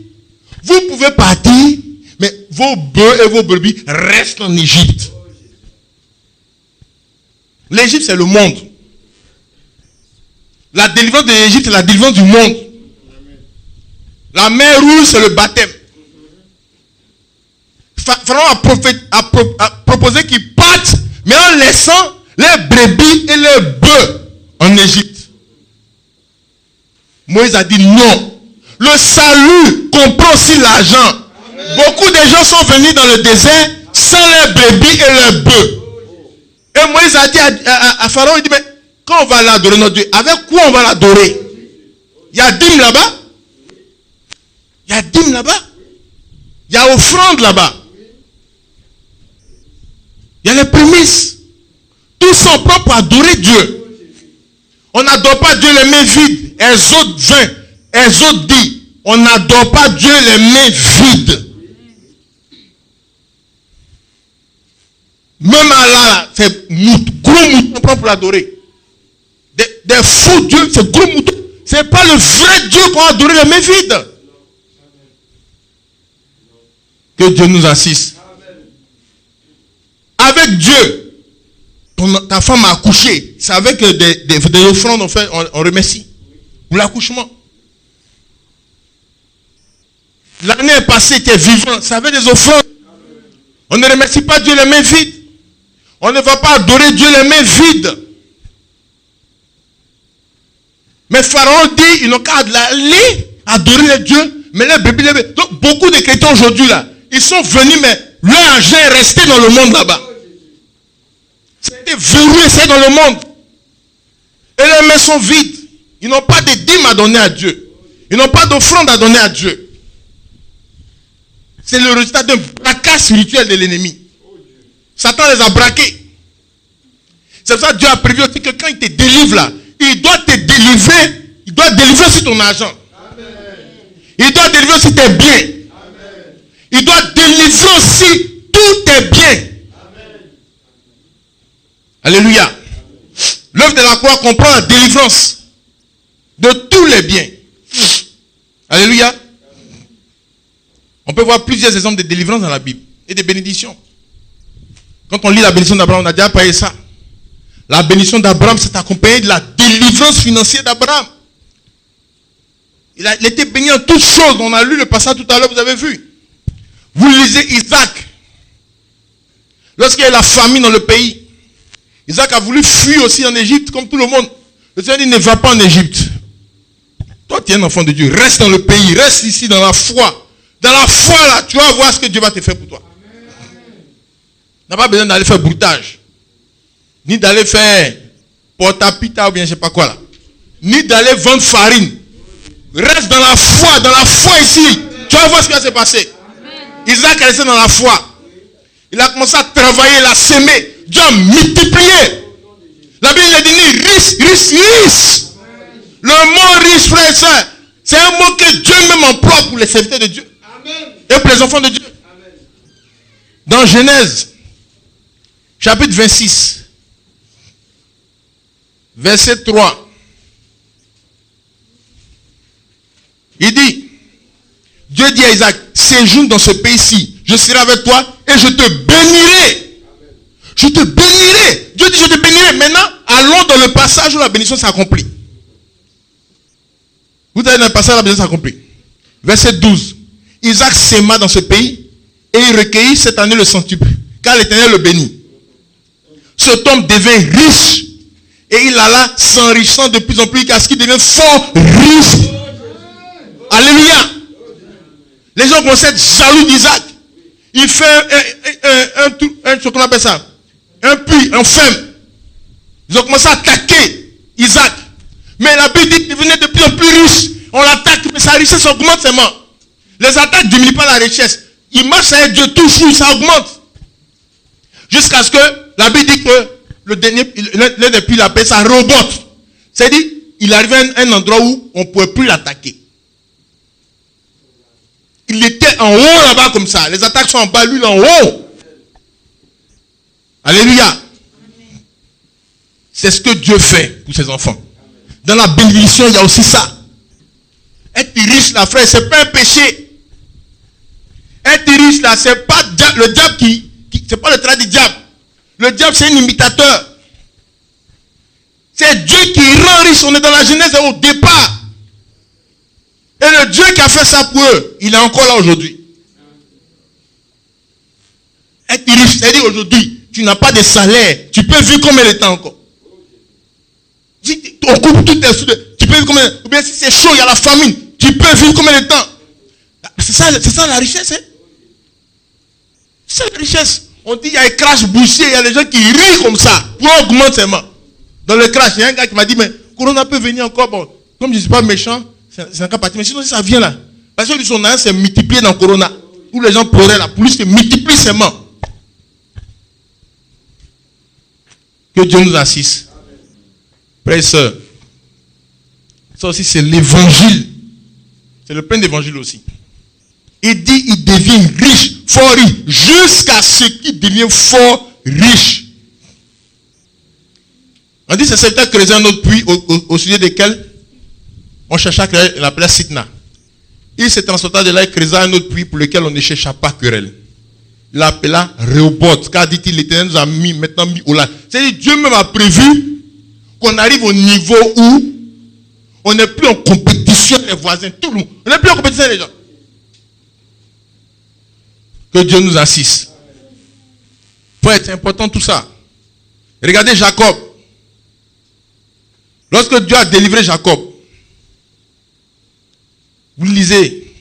vous pouvez partir, mais vos bœufs et vos brebis restent en Égypte. L'Égypte, c'est le monde. La délivrance de l'Égypte, c'est la délivrance du monde. La mer rouge, c'est le baptême. Pharaon a proposé qu'ils partent, mais en laissant les brebis et les bœufs en Égypte. Moïse a dit non. Le salut comprend aussi l'argent. Beaucoup de gens sont venus dans le désert sans les brebis et les bœufs. Et Moïse a dit à Pharaon, il dit, mais quand on va l'adorer notre Dieu, avec quoi on va l'adorer? Il y a dîme là-bas. Il y a dîme là-bas. Il y a offrande là-bas. Il y a les prémices. Tous sont propres pour adorer Dieu. On n'adore pas Dieu les mains vides. Exode 20. Exode dit, on n'adore pas Dieu les mains vides. Même Allah, c'est gros mouton propre pour l'adorer. Des faux dieux, c'est gros mouton. C'est pas le vrai Dieu qu'on a adoré les mains vides. Que Dieu nous assiste. Avec Dieu, ta femme a accouché. C'est avec des offrandes on remercie. Pour l'accouchement. L'année est passée, tu es vivant. C'est avec des offrandes. On ne remercie pas Dieu les mains vides. On ne va pas adorer Dieu les mains vides. Mais Pharaon dit, ils n'ont qu'à aller adorer les dieux, mais les bébés, donc beaucoup de chrétiens aujourd'hui là, ils sont venus, mais leur argent est resté dans le monde là-bas. C'était verrouillé, c'est dans le monde. Et les mains sont vides. Ils n'ont pas de dîmes à donner à Dieu. Ils n'ont pas d'offrande à donner à Dieu. C'est le résultat d'un braquage spirituel de l'ennemi. Satan les a braqués. C'est pour ça que Dieu a prévu aussi que quand il te délivre là, il doit te délivrer. Il doit délivrer sur ton argent. Amen. Il doit délivrer sur tes biens. Amen. Il doit délivrer aussi tous tes biens. Amen. Alléluia. L'œuvre de la croix comprend la délivrance de tous les biens. Alléluia. On peut voir plusieurs exemples de délivrance dans la Bible et de bénédictions. Quand on lit la bénédiction d'Abraham, on a déjà parlé de ça. La bénédiction d'Abraham s'est accompagnée de la délivrance financière d'Abraham. Il était béni en toutes choses. On a lu le passage tout à l'heure, vous avez vu. Vous lisez Isaac. Lorsqu'il y a eu la famine dans le pays, Isaac a voulu fuir aussi en Égypte, comme tout le monde. Le Seigneur dit, ne va pas en Égypte. Toi, tu es un enfant de Dieu. Reste dans le pays. Reste ici dans la foi. Dans la foi, là, tu vas voir ce que Dieu va te faire pour toi. Tu n'as pas besoin d'aller faire broutage. Ni d'aller faire porte-à-pita ou bien je ne sais pas quoi là. Ni d'aller vendre farine. Reste dans la foi ici. Tu vas voir ce qui va se passer. Isaac est resté dans la foi. Il a commencé à travailler, il a semé. Dieu a multiplié. La Bible a dit riche. Le mot riche, frère et soeur, c'est un mot que Dieu même emploie pour les serviteurs de Dieu. Et pour les enfants de Dieu. Dans Genèse, chapitre 26. Verset 3. Il dit, Dieu dit à Isaac, séjourne dans ce pays-ci, je serai avec toi et je te bénirai. Je te bénirai. Dieu dit, je te bénirai. Maintenant, allons dans le passage où la bénédiction s'accomplit. Vous allez dans le passage où la bénédiction s'accomplit. Verset 12. Isaac sema dans ce pays et il recueillit cette année le centuple, car l'Éternel le bénit. Cet homme devint riche. Et il alla s'enrichissant de plus en plus jusqu'à ce qu'il devienne fort riche. Alléluia. Les gens commencent à être jaloux d'Isaac. Il fait ce qu'on appelle ça, un puits, un femme. Ils ont commencé à attaquer Isaac. Mais la Bible dit qu'il devenait de plus en plus riche. On l'attaque, mais sa richesse augmente seulement. Les attaques ne diminuent pas la richesse. Il marche avec Dieu toujours, ça augmente. Jusqu'à ce que la Bible dit que l'un des puits, il appelle ça robot. C'est-à-dire, il arrivait à un endroit où on ne pouvait plus l'attaquer. Il était en haut là-bas comme ça. Les attaques sont en bas, lui il est en haut. Alléluia. C'est ce que Dieu fait pour ses enfants. Dans la bénédiction, il y a aussi ça. Être riche, là, frère, c'est pas un péché. Être riche, là, c'est pas le diable c'est pas le travail du diable. Le diable, c'est un imitateur. C'est Dieu qui rend riche. On est dans la Genèse au départ. Et le Dieu qui a fait ça pour eux, il est encore là aujourd'hui. Être riche, c'est-à-dire aujourd'hui, tu n'as pas de salaire. Tu peux vivre combien de temps encore? Si on coupe toutes tes sous, tu peux vivre combien de temps? Ou bien si c'est chaud, il y a la famine, tu peux vivre combien de temps? C'est ça la richesse. Hein? C'est la richesse. On dit il y a un crash bouché, il y a des gens qui rient comme ça pour augmenter seulement. Dans le crash, il y a un gars qui m'a dit, mais Corona peut venir encore. Bon, comme je ne suis pas méchant, c'est un cas parti. Mais sinon, si ça vient là, parce que son âge s'est multiplié dans Corona. Où les gens pleuraient, la police se multiplie seulement. Que Dieu nous assiste. Frères et sœurs, ça aussi c'est l'évangile. C'est le plein d'évangile aussi. Il dit, il devient riche, fort riche, jusqu'à ce qu'il devienne fort riche. On dit c'est certains creuser un autre puits au sujet desquels on cherchait à créer la place Sitna. Il s'est transporté de là et creusa un autre puits pour lequel on ne chercha pas querelle. Il l'appela Rehoboth, car dit-il, l'Éternel nous a maintenant mis au large. C'est-à-dire Dieu même a prévu qu'on arrive au niveau où on n'est plus en compétition avec les voisins, tout le monde. On n'est plus en compétition avec les gens. Que Dieu nous assiste. C'est important tout ça. Regardez Jacob. Lorsque Dieu a délivré Jacob, vous lisez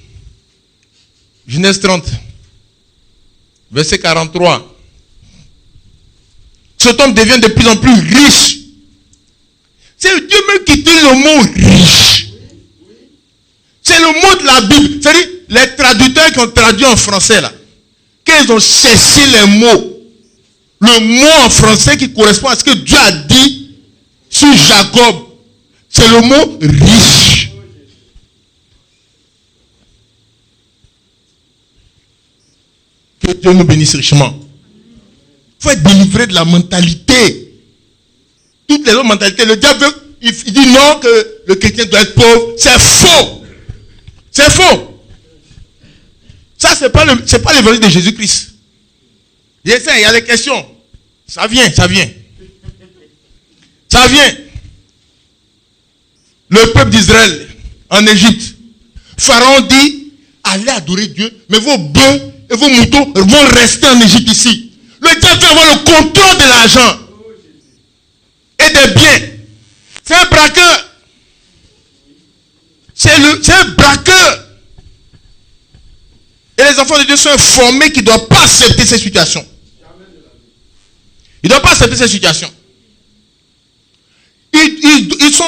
Genèse 30, verset 43. Cet homme devient de plus en plus riche. C'est Dieu même qui dit le mot riche. C'est le mot de la Bible. C'est-à-dire, les traducteurs qui ont traduit en français là, quand ils ont cherché les mots, le mot en français qui correspond à ce que Dieu a dit sur Jacob, c'est le mot riche. Que Dieu nous bénisse richement. Il faut être délivré de la mentalité. Toutes les autres mentalités. Le diable, il dit non que le chrétien doit être pauvre. C'est faux. C'est faux. Ça, c'est pas l'évangile de Jésus-Christ. Il y a des questions. Ça vient. Ça vient. Le peuple d'Israël en Égypte. Pharaon dit, allez adorer Dieu, mais vos bœufs et vos moutons vont rester en Égypte ici. Le diable veut avoir le contrôle de l'argent et des biens. C'est un braqueur. C'est un braqueur. Et les enfants de Dieu sont informés qu'ils ne doivent pas accepter ces situations. Ils ne doivent pas accepter ces situations.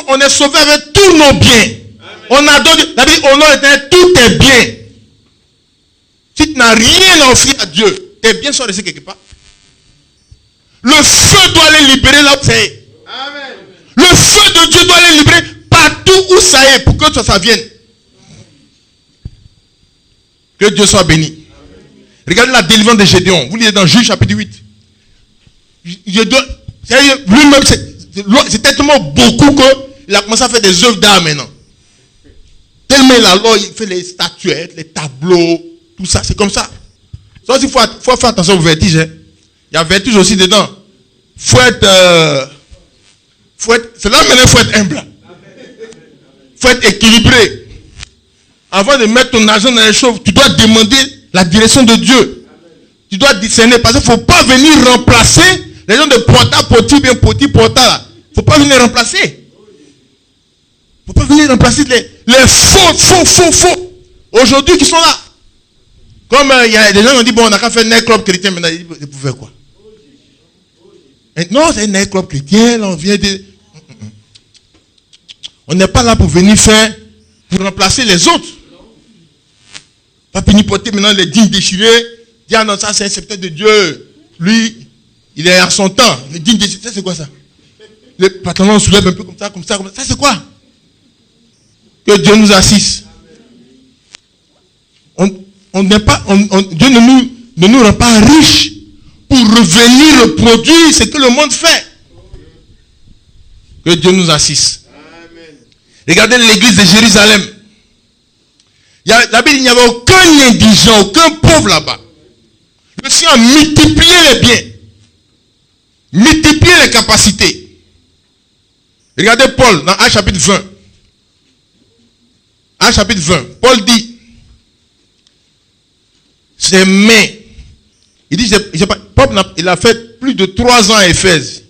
On est sauvés avec tous nos biens. On adore Dieu. La Bible, on a tous tes biens. Si tu n'as rien à offrir à Dieu, tes biens sont restés quelque part. Le feu doit les libérer là où c'est. Le feu de Dieu doit les libérer partout où ça est pour que ça vienne. Que Dieu soit béni. Amen. Regardez la délivrance de Gédéon. Vous lisez dans Juge chapitre 8. Lui-même, c'est tellement beaucoup qu'il a commencé à faire des œuvres d'art maintenant. Tellement il fait les statuettes, les tableaux, tout ça. C'est comme ça. Donc il faut faire attention au vertige. Hein. Il y a vertige aussi dedans. C'est là maintenant il faut être humble. Il faut être équilibré. Avant de mettre ton argent dans les choses, tu dois demander la direction de Dieu. Tu dois discerner. Parce qu'il ne faut pas venir remplacer les gens de pota, bien poti, pota. Il ne faut pas venir remplacer. Il ne faut pas venir remplacer les faux. Aujourd'hui qui sont là. Comme il y a des gens qui ont dit, bon, on n'a qu'à faire un club chrétien. Maintenant, ils peuvent faire quoi? Non, c'est un club chrétien. Là, on vient de... On n'est pas là pour venir faire, pour remplacer les autres. Pas pinipoter maintenant les dignes déchirés. Dire, ah non, ça c'est un sceptre de Dieu. Lui, Il est à son temps. Le digne de ça, c'est quoi ça? Le pantalon soulève un peu comme ça, comme ça, comme ça. Ça, c'est quoi? Que Dieu nous assiste. Dieu ne nous rend pas riches pour revenir reproduire ce que le monde fait. Que Dieu nous assiste. Amen. Regardez l'église de Jérusalem. La Bible, il n'y avait aucun indigent, aucun pauvre là-bas. Le Seigneur a multiplié les biens. Multiplié les capacités. Regardez Paul dans Actes chapitre 20. Actes chapitre 20. Paul dit, ses mains. Il dit, Paul, il a fait plus de 3 ans à Éphèse.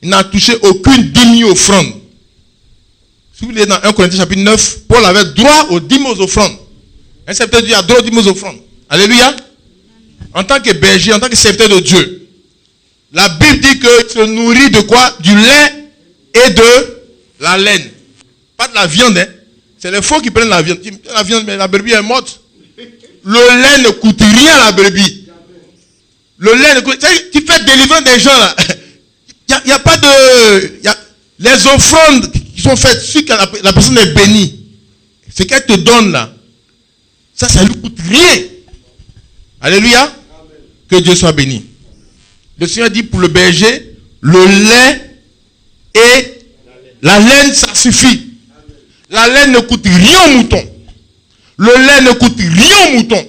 Il n'a touché aucune demi-offrande. Si vous lisez dans 1 Corinthiens chapitre 9, Paul avait droit aux 10 aux offrandes. Un serviteur de Dieu a droit aux 10 aux offrandes. Alléluia. En tant que berger, en tant que serviteur de Dieu, la Bible dit qu'il se nourrit de quoi? Du lait et de la laine. Pas de la viande, hein. C'est les faux qui prennent la viande. La viande, mais la brebis est morte. Le lait ne coûte rien à la brebis. Le lait ne coûte... Tu fais délivrer des gens là. Il n'y a pas de... les offrandes qui sont faites, si la personne est bénie, ce qu'elle te donne là, ça ne lui coûte rien. Alléluia. Amen. Que Dieu soit béni. Le Seigneur dit pour le berger, le lait et la laine, ça suffit. Amen. La laine ne coûte rien au mouton. Le lait ne coûte rien au mouton.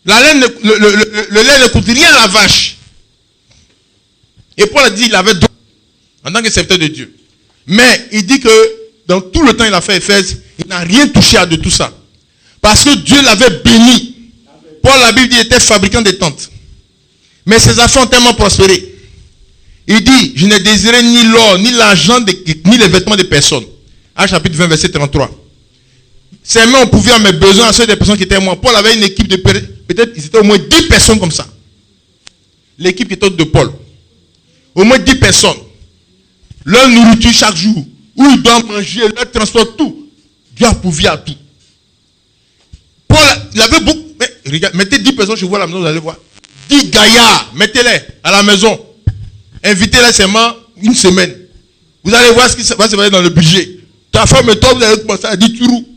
Le lait ne coûte rien à la vache. Et Paul a dit qu'il avait droit en tant que serviteur de Dieu. Mais il dit que dans tout le temps il a fait Éphèse, il n'a rien touché à de tout ça. Parce que Dieu l'avait béni. Paul, la Bible dit, était fabricant de tentes. Mais ses affaires ont tellement prospéré. Il dit, je n'ai désiré ni l'or, ni l'argent, ni les vêtements de personne. Actes chapitre 20, verset 33. Ses mains ont pourvu à mes besoins, à ceux des personnes qui étaient moi. Paul avait une équipe de, peut-être, ils étaient au moins 10 personnes comme ça. L'équipe qui était de Paul. Au moins 10 personnes. Leur nourriture chaque jour. Où ils doivent manger, leur transport, tout. Dieu a pourvu à tout. Paul, il avait beaucoup. Mais, regarde, mettez 10 personnes chez vous à la maison, vous allez voir. 10 gaillards, mettez-les à la maison. Invitez-les seulement une semaine. Vous allez voir ce qui va se passer dans le budget. Ta femme et toi, vous allez commencer à dire turou.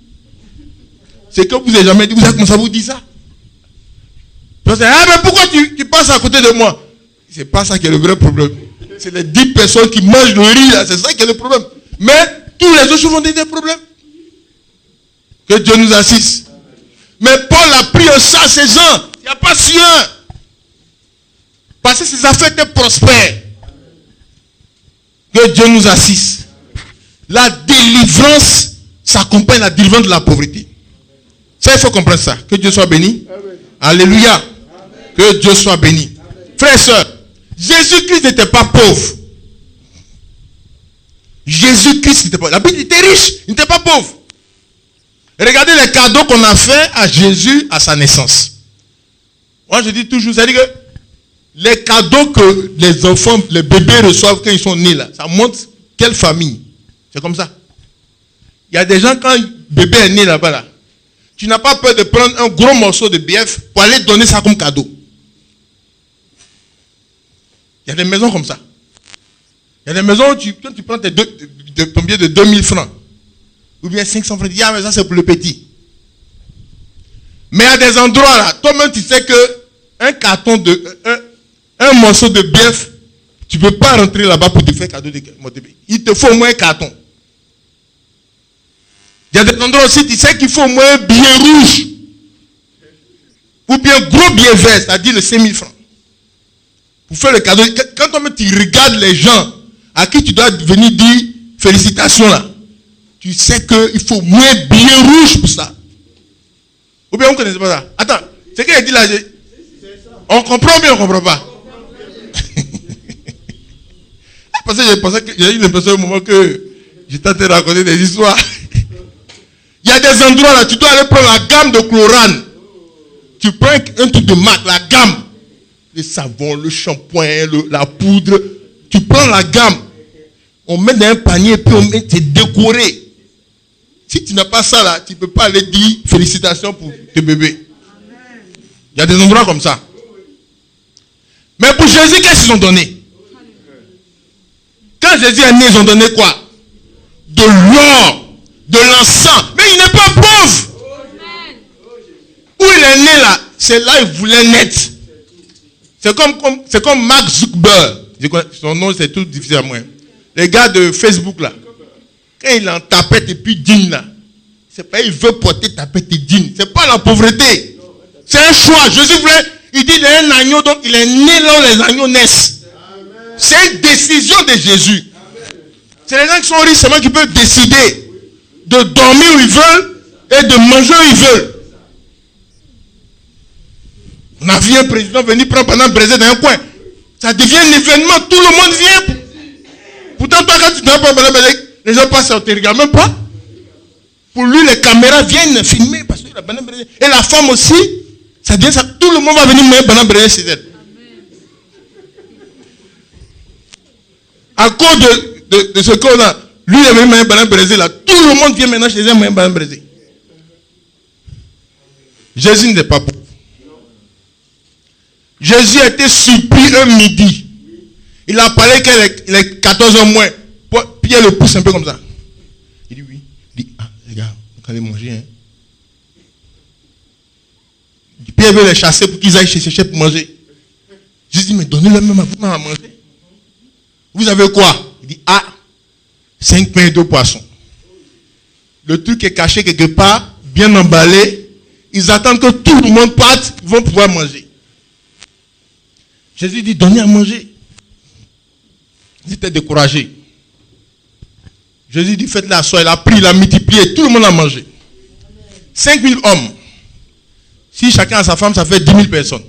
C'est que vous n'avez jamais dit, vous avez commencé à vous dire ça. Vous allez, ah, mais pourquoi tu passes à côté de moi? C'est pas ça qui est le vrai problème. C'est les 10 personnes qui mangent le riz, là. C'est ça qui est le problème. Mais tous les autres choses ont des problèmes. Que Dieu nous assiste. Mais Paul a pris un sang à ses gens. Il n'y a pas si un. Parce que ses affaires étaient prospères. Que Dieu nous assiste. La délivrance s'accompagne de la délivrance de la pauvreté. Ça, il faut comprendre ça. Que Dieu soit béni. Amen. Alléluia. Amen. Que Dieu soit béni. Frères et sœurs, Jésus-Christ n'était pas pauvre. Jésus-Christ n'était pas pauvre. La Bible était riche. Il n'était pas pauvre. Regardez les cadeaux qu'on a fait à Jésus à sa naissance. Moi, je dis toujours, c'est-à-dire que les cadeaux que les enfants, les bébés reçoivent quand ils sont nés là, ça montre quelle famille. C'est comme ça. Il y a des gens, quand un bébé est né là-bas, là, tu n'as pas peur de prendre un gros morceau de BF pour aller donner ça comme cadeau. Il y a des maisons comme ça. Il y a des maisons où quand tu prends ton billet de 2000 francs, ou bien 500 francs, tu dis, ah, mais ça c'est pour le petit. Mais il y a des endroits là, toi-même tu sais que un carton de, un morceau de BF, tu ne peux pas rentrer là-bas pour te faire cadeau de BF. Il te faut au moins un carton. Il y a des endroits aussi, tu sais qu'il faut au moins un billet rouge. Ou bien un gros billet vert, c'est-à-dire le 5000 francs. Pour faire le cadeau. Quand toi-même tu regardes les gens à qui tu dois venir dire félicitations là, tu sais qu'il faut au moins un billet rouge pour ça. Ou bien on ne connaît pas ça. Attends, c'est qu'il a dit là, on comprend bien, on ne comprend pas. Parce que j'ai eu l'impression au moment que j'étais en train de raconter des histoires. Il y a des endroits là, tu dois aller prendre la gamme de chlorane. Tu prends un truc de marque, la gamme. Le savon, le shampoing, la poudre. Tu prends la gamme. On met dans un panier et puis on met, c'est décoré. Si tu n'as pas ça là, tu ne peux pas aller dire félicitations pour tes bébés. Il y a des endroits comme ça. Mais pour Jésus, qu'est-ce qu'ils ont donné? Quand Jésus est né, ils ont donné quoi? De l'or, de l'encens. Mais il n'est pas pauvre. Où il est né là, c'est là il voulait naître. C'est comme Mark Zuckerberg. Son nom, c'est tout difficile à moi. Les gars de Facebook là. Quand il est en tapette et puis digne là. C'est pas il veut porter tapette et digne. C'est pas la pauvreté. C'est un choix. Jésus voulait. Il dit il est un agneau, donc il est né là où les agneaux naissent. C'est une décision de Jésus. C'est les gens qui sont riches seulement qui peuvent décider de dormir où ils veulent et de manger où ils veulent. On a vu un président venir prendre pendant baiser dans un coin. Ça devient un événement, tout le monde vient. Pourtant, toi, quand tu ne pas pendant baiser, les gens passent, on ne te regarde même pas. Pour lui, les caméras viennent filmer parce qu'il a pendant baiser. Et la femme aussi, ça devient ça. Tout le monde va venir me pendant baiser chez elle. À cause de ce qu'on a, lui il est venu me pendant baiser là. Tout le monde vient maintenant chez elle me pendant baiser. Jésus n'est pas pauvre. Jésus a été surpris un midi. Il a parlé qu'il est 14h moins. Pierre le pousse un peu comme ça. Il dit oui. Il dit, ah les gars, vous allez manger. Hein? Pierre veut les chasser pour qu'ils aillent chercher pour manger. Jésus dit, mais donnez-leur même à vous à manger. Vous avez quoi? Il dit, ah, 5 pains et 2 poissons. Le truc est caché quelque part, bien emballé. Ils attendent que tout le monde parte, ils vont pouvoir manger. Jésus dit, donnez à manger. Ils étaient découragés. Jésus dit, faites-le asseoir. Il a pris, il a multiplié. Tout le monde a mangé. 5000 hommes. Si chacun a sa femme, ça fait 10 000 personnes.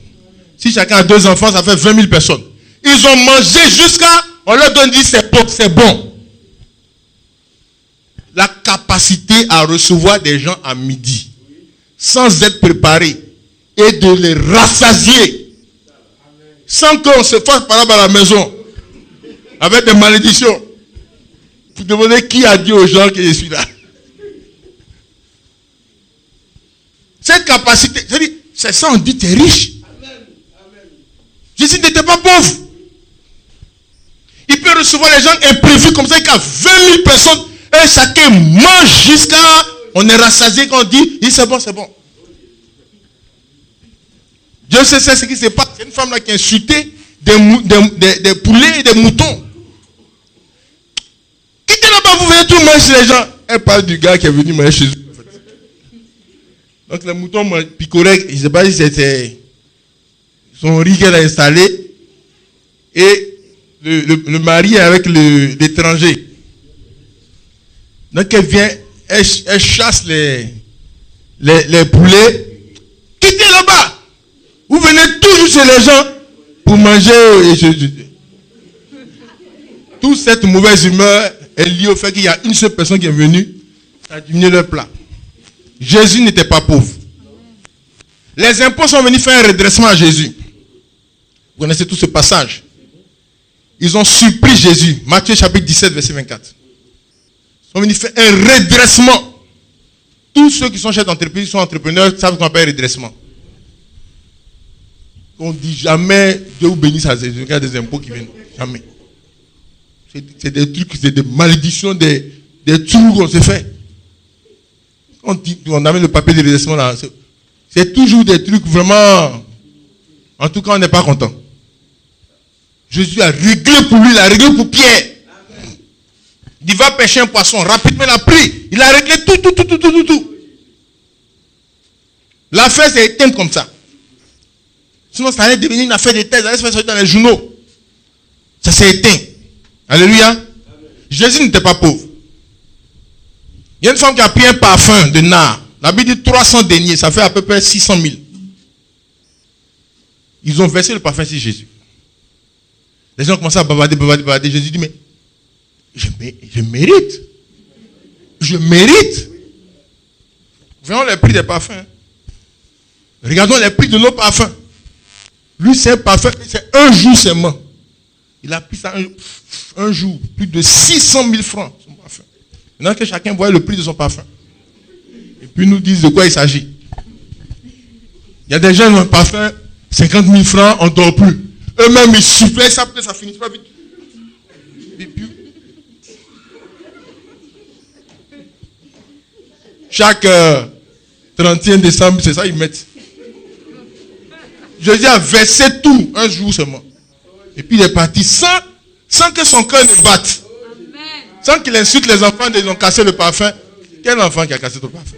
Si chacun a 2 enfants, ça fait 20 000 personnes. Ils ont mangé jusqu'à... On leur donne, dit, c'est bon, c'est bon. La capacité à recevoir des gens à midi, sans être préparé, et de les rassasier. Sans qu'on se fasse par là à la maison, avec des malédictions, pour demander qui a dit aux gens que je suis là. Cette capacité, c'est ça, on dit, tu es riche. Jésus n'était pas pauvre. Il peut recevoir les gens imprévus comme ça, il y a 20 000 personnes, et chacun mange jusqu'à, on est rassasié quand on dit, c'est bon, c'est bon. Dieu sait ce qui se passe. C'est une femme là qui a insulté des poulets et des moutons. Quittez là-bas, vous venez tout manger les gens. Elle parle du gars qui est venu manger chez eux. Donc les moutons picoraient, je ne sais pas si c'était son riz qu'elle a installé. Et le mari est avec l'étranger. Donc elle vient, elle chasse les poulets. Quittez là-bas. Vous venez toujours chez les gens pour manger. Toute cette mauvaise humeur est liée au fait qu'il y a une seule personne qui est venue, ça a diminué leur plat. Jésus n'était pas pauvre. Les impôts sont venus faire un redressement à Jésus. Vous connaissez tout ce passage. Ils ont surpris Jésus. Matthieu chapitre 17, verset 24. Ils sont venus faire un redressement. Tous ceux qui sont chefs d'entreprise, sont entrepreneurs, savent qu'on appelle redressement. On ne dit jamais Dieu vous bénisse à Jésus. Il y a des impôts qui viennent. Jamais. C'est des trucs, c'est des malédictions, des trous qu'on se fait. On amène le papier de redressement là. C'est toujours des trucs vraiment. En tout cas, on n'est pas content. Jésus a réglé pour lui, il a réglé pour Pierre. Il va pêcher un poisson. Rapidement, il a pris. Il a réglé tout. L'affaire s'est éteinte comme ça. Sinon, ça allait devenir une affaire de thèse. Ça allait se faire dans les journaux. Ça s'est éteint. Alléluia. Amen. Jésus n'était pas pauvre. Il y a une femme qui a pris un parfum de nard. La Bible dit 300 deniers. Ça fait à peu près 600 000. Ils ont versé le parfum sur Jésus. Les gens commencent à bavarder. Jésus dit, mais je mérite. Je mérite. Voyons les prix des parfums. Regardons les prix de nos parfums. Lui, c'est un parfum, c'est un jour seulement. Il a pris ça un jour, plus de 600 000 francs, son parfum. Maintenant que chacun voit le prix de son parfum. Et puis nous disent de quoi il s'agit. Il y a des gens qui ont un parfum, 50 000 francs, on ne dort plus. Eux-mêmes, ils soufflaient, ça peut ça finisse pas vite. Et puis, chaque 31 décembre, c'est ça, ils mettent. Jésus a versé tout un jour seulement. Et puis il est parti sans que son cœur ne batte. Sans qu'il insulte les enfants ils ont cassé le parfum. Quel enfant qui a cassé ton parfum?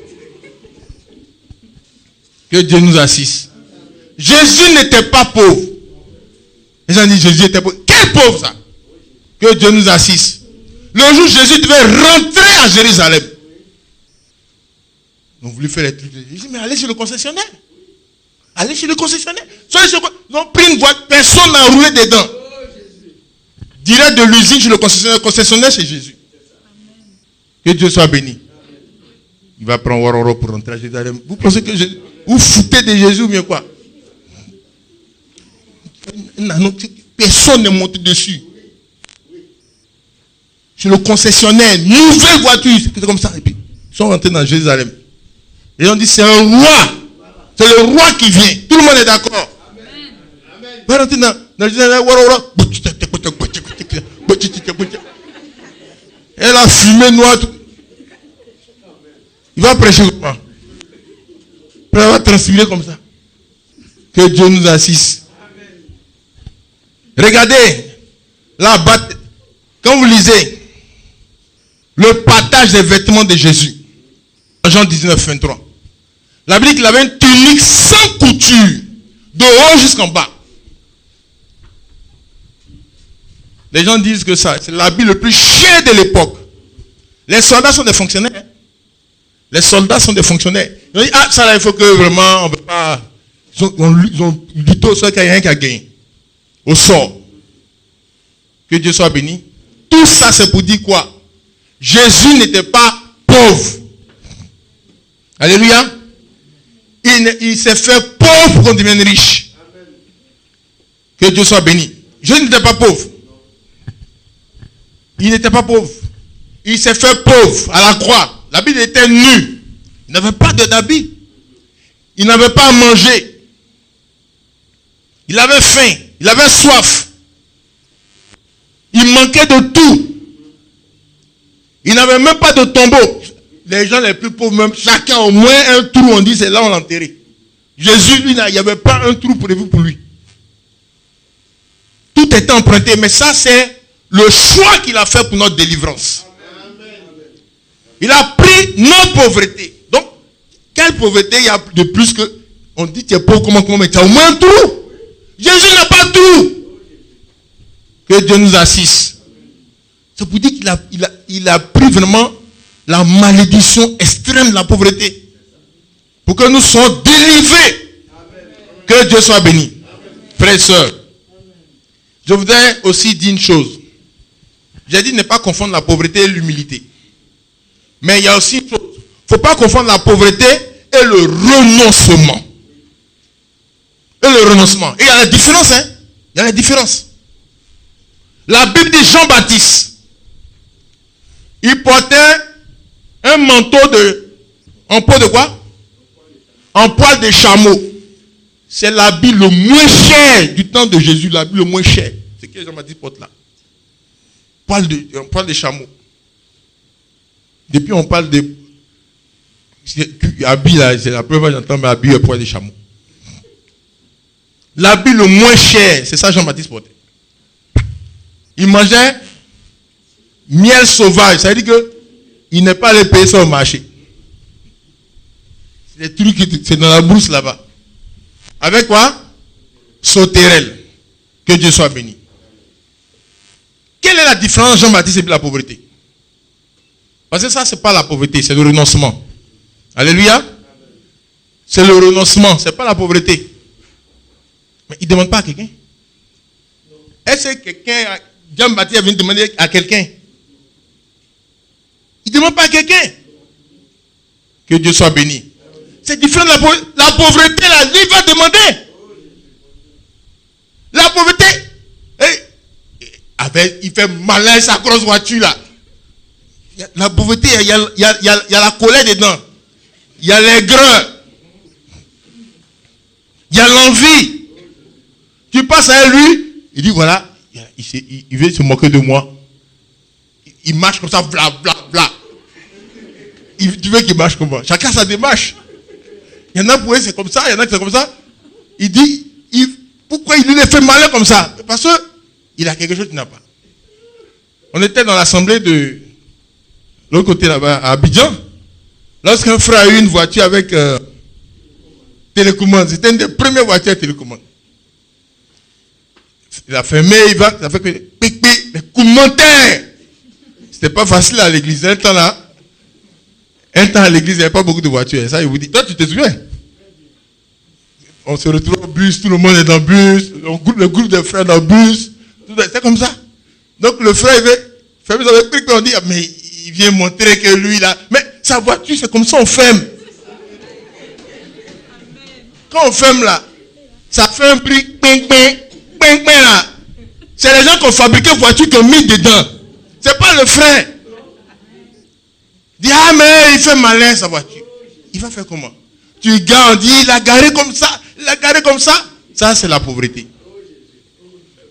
Que Dieu nous assiste. Jésus n'était pas pauvre. Les gens disent Jésus était pauvre. Quel pauvre ça? Que Dieu nous assiste. Le jour où Jésus devait rentrer à Jérusalem. Ils ont voulu faire les trucs. J'ai dit mais allez chez le concessionnaire. Allez chez le concessionnaire. Ils ont pris une voiture. Personne n'a roulé dedans. Direct de l'usine chez le concessionnaire. Le concessionnaire c'est Jésus. Que Dieu soit béni. Il va prendre Waroro pour rentrer à Jérusalem. Vous pensez que vous foutez de Jésus ou bien quoi? Personne n'est monté dessus. Chez le concessionnaire, nouvelle voiture. C'est comme ça. Et puis, ils sont rentrés dans Jérusalem. Et on dit c'est un roi. C'est le roi qui vient. Tout le monde est d'accord. Il va rentrer dans Jérusalem. Elle a fumé noir. Il va prêcher comment? Il va transpirer comme ça. Que Dieu nous assiste. Regardez, là-bas, quand vous lisez le partage des vêtements de Jésus, en Jean 19, 23, la Bible dit qu'il avait une tunique sans couture, de haut jusqu'en bas. Les gens disent que ça, c'est l'habit le plus cher de l'époque. Les soldats sont des fonctionnaires. Hein? Les soldats sont des fonctionnaires. Ils ont dit, ah, ça là, il faut que vraiment, on ne peut pas. Ils ont dit tout ça qu'il n'y a rien qu'à gagner. Au sort. Que Dieu soit béni. Tout ça, c'est pour dire quoi? Jésus n'était pas pauvre. Alléluia. Il s'est fait pauvre pour qu'on devienne riche. Que Dieu soit béni. Jésus n'était pas pauvre. Il n'était pas pauvre. Il s'est fait pauvre à la croix. La Bible était nue. Il n'avait pas d'habit. Il n'avait pas à manger. Il avait faim. Il avait soif. Il manquait de tout. Il n'avait même pas de tombeau. Les gens les plus pauvres, même chacun au moins un trou, on dit c'est là on l'a enterré. Jésus, lui, il n'y avait pas un trou prévu pour lui. Tout était emprunté, mais ça c'est le choix qu'il a fait pour notre délivrance. Il a pris notre pauvreté. Donc, quelle pauvreté il y a de plus que on dit tu es pauvre, comment, mais tu as au moins un trou. Jésus n'a pas tout. Que Dieu nous assiste. C'est pour dire qu'il a pris vraiment la malédiction extrême de la pauvreté. Pour que nous soyons délivrés. Que Dieu soit béni. Frères et sœurs. Je voudrais aussi dire une chose. J'ai dit ne pas confondre la pauvreté et l'humilité. Mais il y a aussi une chose. Il ne faut pas confondre la pauvreté et le renoncement. Et le renoncement. Et il y a la différence, hein. Il y a la différence. La Bible dit Jean-Baptiste. Il portait un manteau en peau de quoi? En poil de chameau. C'est l'habit le moins cher du temps de Jésus, l'habit le moins cher. C'est ce que Jean-Baptiste porte là. Un poil de chameau. Depuis on parle de habit là, c'est la première fois que j'entends mais habit un poil de chameau. L'habit le moins cher, c'est ça Jean-Baptiste portait. Il mangeait miel sauvage, ça veut dire qu'il n'est pas allé payer ça au marché. C'est des trucs, c'est dans la brousse là-bas. Avec quoi? Sauterelle. Que Dieu soit béni. Quelle est la différence entre Jean-Baptiste et la pauvreté? Parce que ça, ce n'est pas la pauvreté, c'est le renoncement. Alléluia. C'est le renoncement, ce n'est pas la pauvreté. Mais il ne demande pas à quelqu'un. Est-ce que quelqu'un, Jean-Baptiste vient demander à quelqu'un? Il ne demande pas à quelqu'un. Que Dieu soit béni. C'est différent de la pauvreté, là, lui va demander. La pauvreté, il fait malin sa grosse voiture là. La pauvreté, il y a la colère dedans. Il y a l'aigreur. Il y a l'envie. Tu passes avec lui, il dit voilà, il veut se moquer de moi. Il marche comme ça, bla bla bla. Tu veux qu'il marche comment? Chacun sa démarche. Il y en a pour eux c'est comme ça, il y en a qui c'est comme ça. Il dit, pourquoi il lui fait malin comme ça? Parce qu'il a quelque chose qu'il n'a pas. On était dans l'assemblée de l'autre côté là-bas, à Abidjan. Lorsqu'un frère a eu une voiture avec télécommande, c'était une des premières voitures à télécommande. Il a fermé, il va, ça fait que les commentaires. C'était pas facile à l'église. Un temps à l'église, il n'y avait pas beaucoup de voitures. Et ça, il vous dit, toi, tu te souviens? On se retrouve au bus, tout le monde est dans le bus, le groupe de frères dans le bus. C'est comme ça. Donc le frère, il veut fermer son truc, on dit, mais il vient montrer que lui, là. Mais sa voiture, c'est comme ça, on ferme. Quand on ferme là, ça fait un bruit, ping, ping, ping, ping là. C'est les gens qui ont fabriqué voiture qui ont mis dedans. C'est pas le frère. Il dit, ah mais il fait malin sa voiture. Il va faire comment? Tu gares, on dit, il a garé comme ça, il a garé comme ça. Ça, c'est la pauvreté.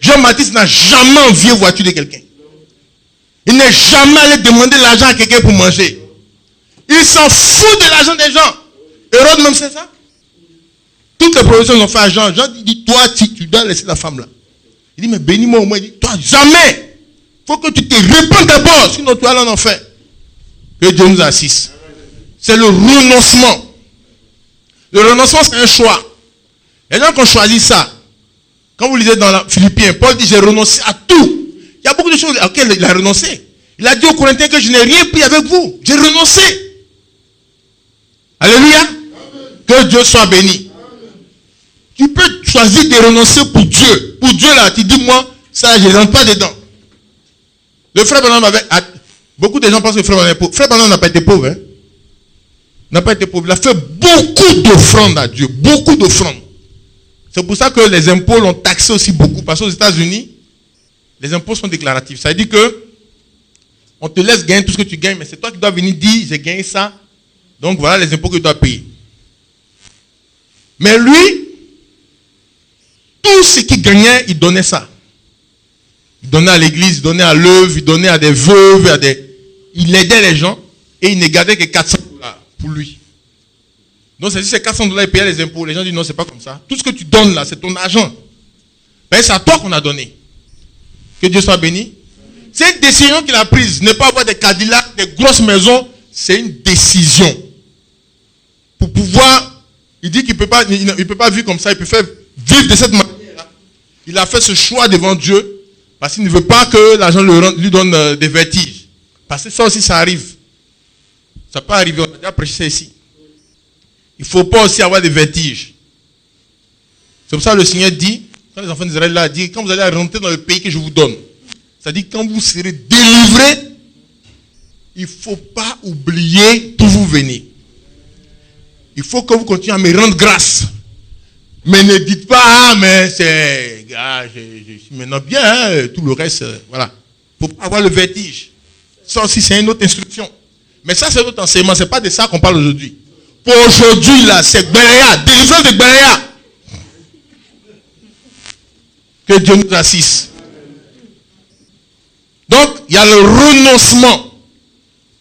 Jean-Baptiste n'a jamais envié la voiture de quelqu'un. Il n'est jamais allé demander l'argent à quelqu'un pour manger. Il s'en fout de l'argent des gens. Hérode même c'est ça. Toutes les professions ont fait à Jean. Jean dit, toi, tu dois laisser la femme là. Il dit, mais bénis-moi au moins. Il dit, toi, jamais. Il faut que tu te répandes d'abord, sinon tu vas aller en enfer. Que Dieu nous assiste. C'est le renoncement. Le renoncement, c'est un choix. Les gens qui ont choisi ça, quand vous lisez dans la Philippiens, Paul dit, j'ai renoncé à tout. Il y a beaucoup de choses auxquelles il a renoncé. Il a dit aux Corinthiens que je n'ai rien pris avec vous. J'ai renoncé. Alléluia. Amen. Que Dieu soit béni. Amen. Tu peux choisir de renoncer pour Dieu. Pour Dieu là, tu dis moi, ça je ne rentre pas dedans. Le frère Branham avait... Beaucoup de gens pensent que le frère Branham est pauvre. Frère Branham n'a pas été pauvre. Hein? N'a pas été pauvre. Il a fait beaucoup d'offrandes à Dieu. Beaucoup d'offrandes. C'est pour ça que les impôts l'ont taxé aussi beaucoup. Parce qu'aux États-Unis, les impôts sont déclaratifs. Ça veut dire que on te laisse gagner tout ce que tu gagnes, mais c'est toi qui dois venir dire, j'ai gagné ça. Donc voilà les impôts que tu dois payer. Mais lui, tout ce qu'il gagnait, il donnait ça. Il donnait à l'église, il donnait à l'œuvre, il donnait à des veuves, il aidait les gens et il ne gardait que $400 pour lui. Donc c'est-à-dire que ces $400 il payait les impôts. Les gens disent non, c'est pas comme ça. Tout ce que tu donnes là, c'est ton argent. Ben, c'est à toi qu'on a donné. Que Dieu soit béni. C'est une décision qu'il a prise. Ne pas avoir des Cadillacs, des grosses maisons, c'est une décision. Pour pouvoir, il dit qu'il ne peut pas vivre comme ça, il peut faire vivre de cette manière-là. Il a fait ce choix devant Dieu parce qu'il ne veut pas que l'argent lui donne des vertiges. Parce que ça aussi, ça arrive. Ça peut arriver, on a déjà prêché ça ici. Il ne faut pas aussi avoir des vertiges. C'est pour ça que le Seigneur dit, quand les enfants d'Israël là dit, quand vous allez rentrer dans le pays que je vous donne, c'est-à-dire quand vous serez délivrés, il ne faut pas oublier d'où vous venez. Il faut que vous continuez à me rendre grâce. Mais ne dites pas, ah mais c'est, je suis maintenant bien, hein, tout le reste, voilà. Il ne faut pas avoir le vertige. Ça aussi c'est une autre instruction. Mais ça c'est un autre enseignement, ce n'est pas de ça qu'on parle aujourd'hui. Pour aujourd'hui là, c'est Béréa, délivrance de Béréa. Que Dieu nous assiste. Donc, il y a le renoncement.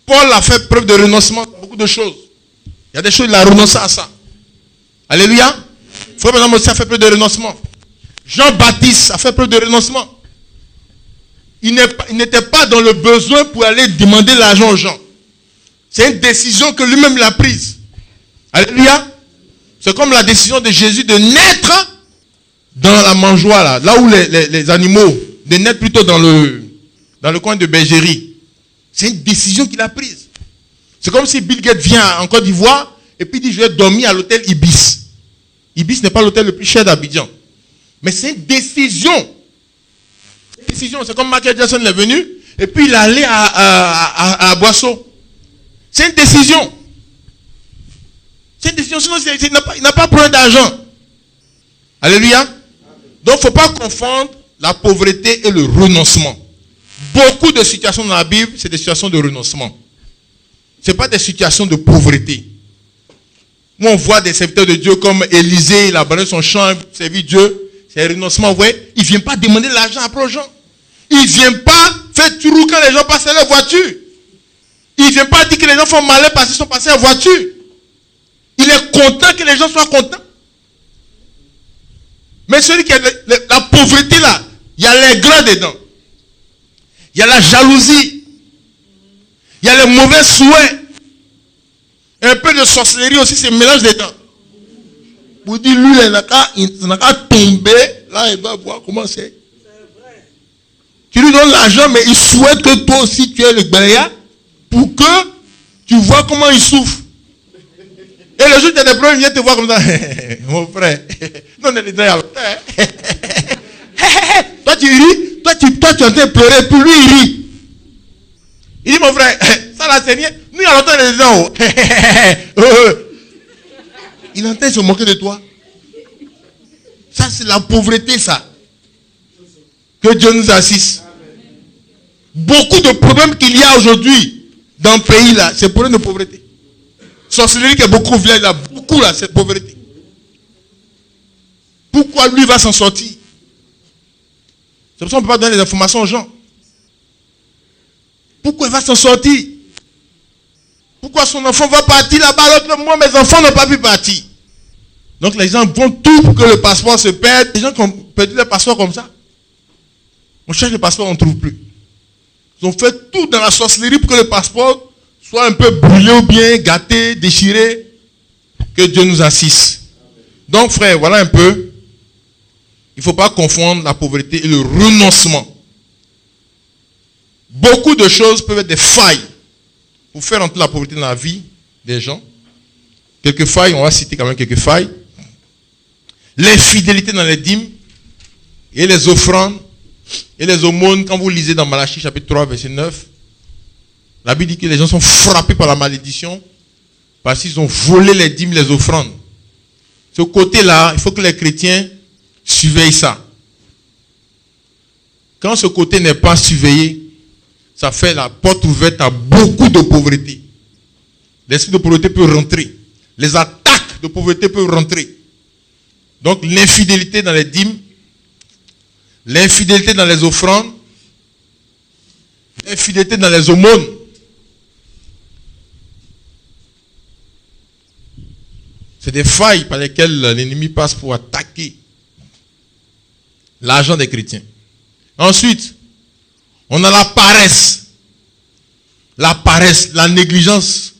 Paul a fait preuve de renoncement à beaucoup de choses. Il y a des choses, il a renoncé à ça. Alléluia. Frère Branham aussi a fait preuve de renoncement. Jean-Baptiste a fait preuve de renoncement. Il n'était pas dans le besoin pour aller demander l'argent aux gens. C'est une décision que lui-même l'a prise. Alléluia. C'est comme la décision de Jésus de naître dans la mangeoire, là où les animaux, de naître plutôt dans le coin de bergerie. C'est une décision qu'il a prise. C'est comme si Bill Gates vient en Côte d'Ivoire et puis dit je vais dormir à l'hôtel Ibis. Ibis n'est pas l'hôtel le plus cher d'Abidjan. Mais c'est une décision. C'est comme Michael Jackson est venu et puis il est allé à Boisseau. C'est une décision. C'est une décision, sinon il n'a pas besoin d'argent. Alléluia. Donc il ne faut pas confondre la pauvreté et le renoncement. Beaucoup de situations dans la Bible, c'est des situations de renoncement. Ce n'est pas des situations de pauvreté. Où on voit des serviteurs de Dieu comme Élisée, il a abandonné son champ, il a servi Dieu. C'est un renoncement, vous voyez. Il ne vient pas demander de l'argent après aux gens. Il ne vient pas faire trou quand les gens passent à leur voiture. Il ne vient pas dire que les gens font malin parce qu'ils sont passés en voiture. Il est content que les gens soient contents. Mais celui qui a la pauvreté là, il y a les grands dedans. Il y a la jalousie. Il y a les mauvais souhaits. Un peu de sorcellerie aussi, c'est mélange dedans. Vous dites, lui, il n'a qu'à tomber. Là, il va voir comment c'est. Tu lui donnes l'argent, mais il souhaite que toi aussi, tu aies le balayage pour que tu vois comment il souffre. Et le jour où tu as des problèmes, il vient te voir comme ça. Mon frère. Non, on est dedans. Toi, tu ris. Toi, tu es en train de pleurer. Puis lui, il rit. Il dit, mon frère, ça là, c'est rien. Nous, il y a longtemps, on est dedans. Il est en train de se moquer de toi. Ça, c'est la pauvreté, ça. Que Dieu nous assiste. Beaucoup de problèmes qu'il y a aujourd'hui dans le pays, là, c'est problème de pauvreté. Sorcellerie qui est beaucoup vieille, là, beaucoup, là, c'est pauvreté. Pourquoi lui va s'en sortir? C'est pour ça qu'on ne peut pas donner les informations aux gens. Pourquoi il va s'en sortir? Pourquoi son enfant va partir là-bas? L'autre, moi, mes enfants n'ont pas pu partir. Donc les gens font tout pour que le passeport se perde. Les gens qui ont perdu le passeport comme ça. On cherche le passeport, on ne trouve plus. Ils ont fait tout dans la sorcellerie pour que le passeport soit un peu brûlé ou bien gâté, déchiré. Que Dieu nous assiste. Donc frère, voilà un peu. Il ne faut pas confondre la pauvreté et le renoncement. Beaucoup de choses peuvent être des failles pour faire entrer la pauvreté dans la vie des gens. Quelques failles, on va citer quand même quelques failles. L'infidélité dans les dîmes et les offrandes et les aumônes. Quand vous lisez dans Malachie chapitre 3 verset 9, la Bible dit que les gens sont frappés par la malédiction parce qu'ils ont volé les dîmes, les offrandes. Ce côté-là, il faut que les chrétiens surveillent ça. Quand ce côté n'est pas surveillé, ça fait la porte ouverte à beaucoup de pauvreté. L'esprit de pauvreté peut rentrer. Les attaques de pauvreté peuvent rentrer. Donc l'infidélité dans les dîmes, l'infidélité dans les offrandes, l'infidélité dans les aumônes. C'est des failles par lesquelles l'ennemi passe pour attaquer l'argent des chrétiens. Ensuite, on a la paresse. La paresse, la négligence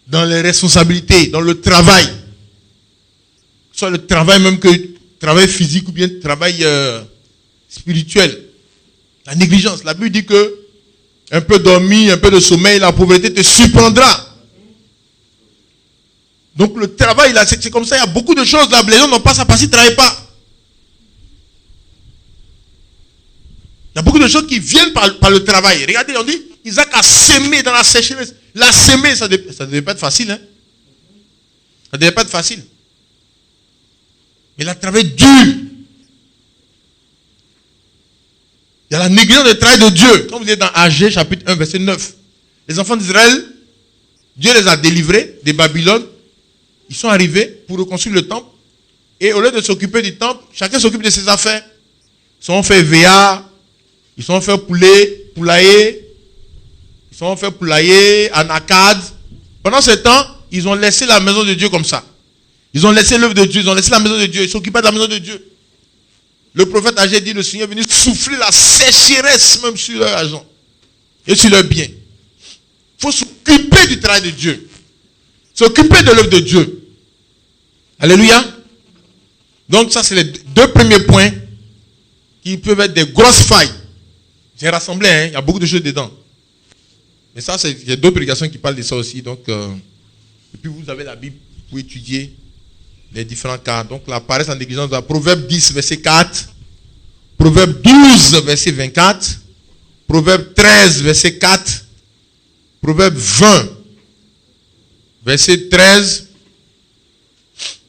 dans les responsabilités, dans le travail. Soit le travail même que travail physique ou bien travail spirituel. La négligence. La Bible dit que un peu dormi, un peu de sommeil, la pauvreté te surprendra. Donc le travail là, c'est comme ça, il y a beaucoup de choses là, les gens n'ont pas ça parce qu'ils ne travaillent pas. Il y a beaucoup de choses qui viennent par le travail. Regardez, on dit, Isaac a semé dans la sécheresse. La semer, ça ne devait pas être facile. Hein? Ça ne devait pas être facile. Mais il a travaillé dur. Il y a la négligence du travail de Dieu. Quand vous êtes dans Agé, chapitre 1, verset 9. Les enfants d'Israël, Dieu les a délivrés des Babylone. Ils sont arrivés pour reconstruire le temple. Et au lieu de s'occuper du temple, chacun s'occupe de ses affaires. Ils sont fait véa, ils sont fait poulailler, ils sont fait poulailler, anacade. Pendant ce temps, ils ont laissé la maison de Dieu comme ça. Ils ont laissé l'œuvre de Dieu, ils ont laissé la maison de Dieu, ils s'occupaient de la maison de Dieu. Le prophète Agé dit, le Seigneur est venu souffler la sécheresse même sur leur argent et sur leur bien. Il faut s'occuper du travail de Dieu. S'occuper de l'œuvre de Dieu. Alléluia. Donc ça, c'est les deux premiers points qui peuvent être des grosses failles. J'ai rassemblé, hein, il y a beaucoup de choses dedans. Mais ça, il y a d'autres prédications qui parlent de ça aussi. Donc, et puis vous avez la Bible pour étudier les différents cas. Donc la paresse, la négligence, dans Proverbe 10, verset 4. Proverbe 12, verset 24. Proverbe 13, verset 4. Proverbe 20, verset 13.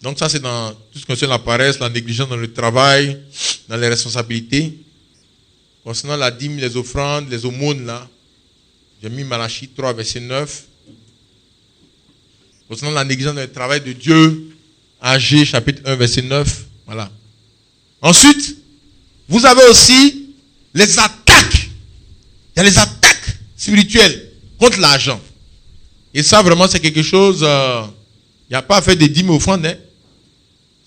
Donc ça, c'est dans tout ce qui concerne la paresse, la négligence dans le travail, dans les responsabilités. Concernant la dîme, les offrandes, les aumônes, là, j'ai mis Malachie 3, verset 9. Concernant la négligence dans le travail de Dieu, Agé, chapitre 1, verset 9. Voilà. Ensuite, vous avez aussi les attaques. Il y a les attaques spirituelles contre l'argent. Et ça, vraiment, c'est quelque chose... il n'y a pas à faire des dîmes offrandes. Hein.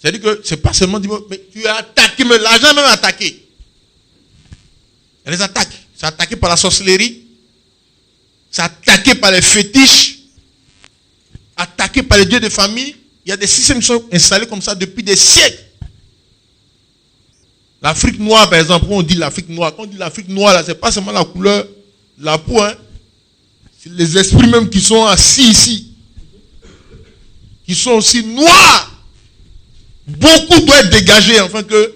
C'est-à-dire que c'est pas seulement dîmes, mais tu as attaqué, mais l'argent est même attaqué. Il y a les attaques. C'est attaqué par la sorcellerie. C'est attaqué par les fétiches. Attaqué par les dieux de famille. Il y a des systèmes qui sont installés comme ça depuis des siècles. L'Afrique noire, par exemple, on dit l'Afrique noire. Quand on dit l'Afrique noire, là, c'est pas seulement la couleur de la peau. Hein. C'est les esprits même qui sont assis ici. Qui sont aussi noirs. Beaucoup doivent être dégagés afin que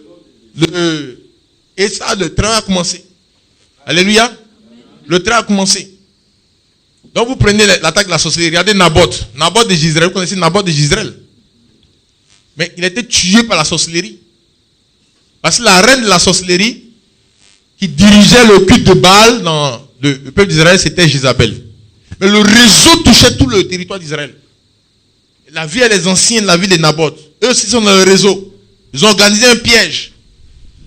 et ça, le train a commencé. Alléluia. Le train a commencé. Donc vous prenez l'attaque de la sorcellerie. Regardez Naboth. Naboth de Jezreel. Vous connaissez Naboth de Jezreel. Mais il a été tué par la sorcellerie. Parce que la reine de la sorcellerie, qui dirigeait le culte de Baal dans le peuple d'Israël, c'était Jézabel. Mais le réseau touchait tout le territoire d'Israël. La vie des anciens, la vie des Naboth. Eux aussi sont dans le réseau. Ils ont organisé un piège.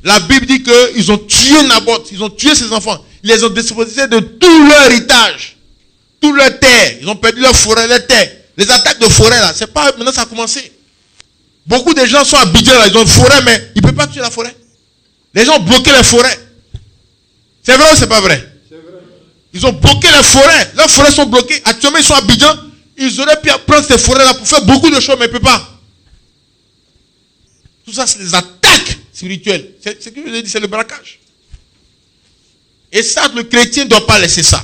La Bible dit qu'ils ont tué Naboth. Ils ont tué ses enfants. Ils les ont disposés de tout leur héritage. Tout leur terre. Ils ont perdu leur forêt, leur terre. Les attaques de forêt là, c'est pas maintenant ça a commencé. Beaucoup de gens sont à Abidjan là, ils ont une forêt, mais ils ne peuvent pas tuer la forêt. Les gens ont bloqué les forêts. C'est vrai ou c'est pas vrai? C'est vrai. Ils ont bloqué les forêts. Leurs forêts sont bloquées. Actuellement, ils sont à Abidjan. Ils auraient pu prendre ces forêts-là pour faire beaucoup de choses, mais ils ne peuvent pas. Tout ça, c'est des attaques spirituelles. C'est ce que je vous ai dit, c'est le braquage. Et ça, le chrétien ne doit pas laisser ça.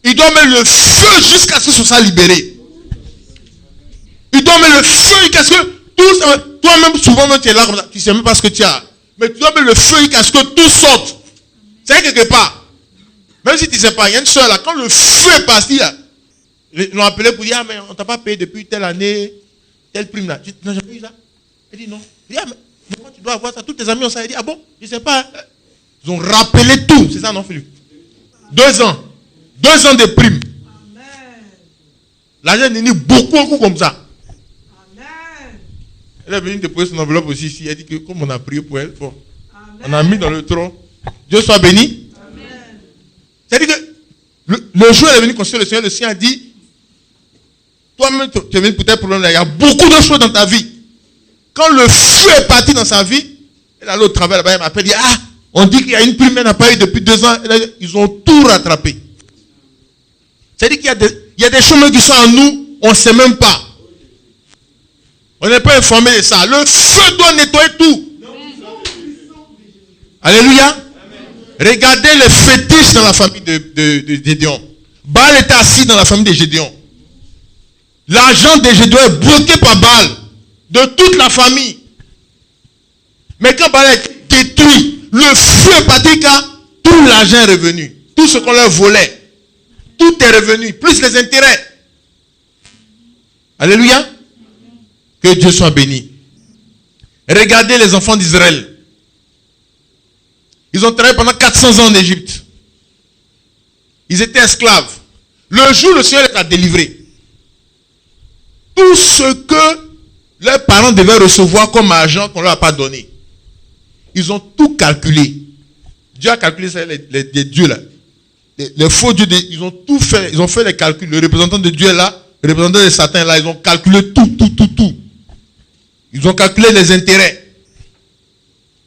Il doit mettre le feu jusqu'à ce que ce soit libéré. Il doit mettre le feu jusqu'à ce que tout ça, toi-même, souvent, même, tu es là comme ça, tu ne sais même pas ce que tu as. Mais tu dois mettre le feu jusqu'à ce que tout sorte. C'est quelque part. Même si tu ne sais pas, il y a une soeur là, quand le feu est parti là, ils l'ont appelé pour dire, ah, mais on ne t'a pas payé depuis telle année, telle prime là. Tu n'as jamais eu ça? Elle dit non. Il dit, ah, mais pourquoi tu dois avoir ça? Tous tes amis ont ça. Elle dit, ah bon? Je ne sais pas. Ils ont rappelé tout. C'est ça, non, Philippe? 2 ans. 2 ans de prime. L'argent n'est ni beaucoup comme ça. Elle est venue déposer son enveloppe aussi ici. Elle dit que comme on a prié pour elle, bon, on a mis dans le tronc. Dieu soit béni. C'est-à-dire que le jour où elle est venue consulter le Seigneur a dit, toi-même, tu es venu pour tel problème là. Il y a beaucoup de choses dans ta vie. Quand le feu est parti dans sa vie, elle allait au travail là-bas, elle m'appelle, elle dit, ah, on dit qu'il y a une prime, elle n'a pas eu depuis 2 ans. Ils ont tout rattrapé. C'est-à-dire qu'il y a des choses qui sont en nous, on ne sait même pas. On n'est pas informé de ça. Le feu doit nettoyer tout. Alléluia. Amen. Regardez les fétiches dans la famille de Gédéon. Baal était assis dans la famille de Gédéon. L'argent de Gédéon est bloqué par Baal. De toute la famille. Mais quand Baal est détruit, le feu est parti car tout l'argent est revenu. Tout ce qu'on leur volait. Tout est revenu. Plus les intérêts. Alléluia. Que Dieu soit béni. Regardez les enfants d'Israël. Ils ont travaillé pendant 400 ans en Égypte. Ils étaient esclaves. Le jour où le Seigneur les a délivrés, tout ce que leurs parents devaient recevoir comme argent qu'on ne leur a pas donné, ils ont tout calculé. Dieu a calculé ça, les dieux là. Les faux dieux, ils ont tout fait. Ils ont fait les calculs. Le représentant de Dieu est là, le représentant de Satan est là. Ils ont calculé tout. Ils ont calculé les intérêts.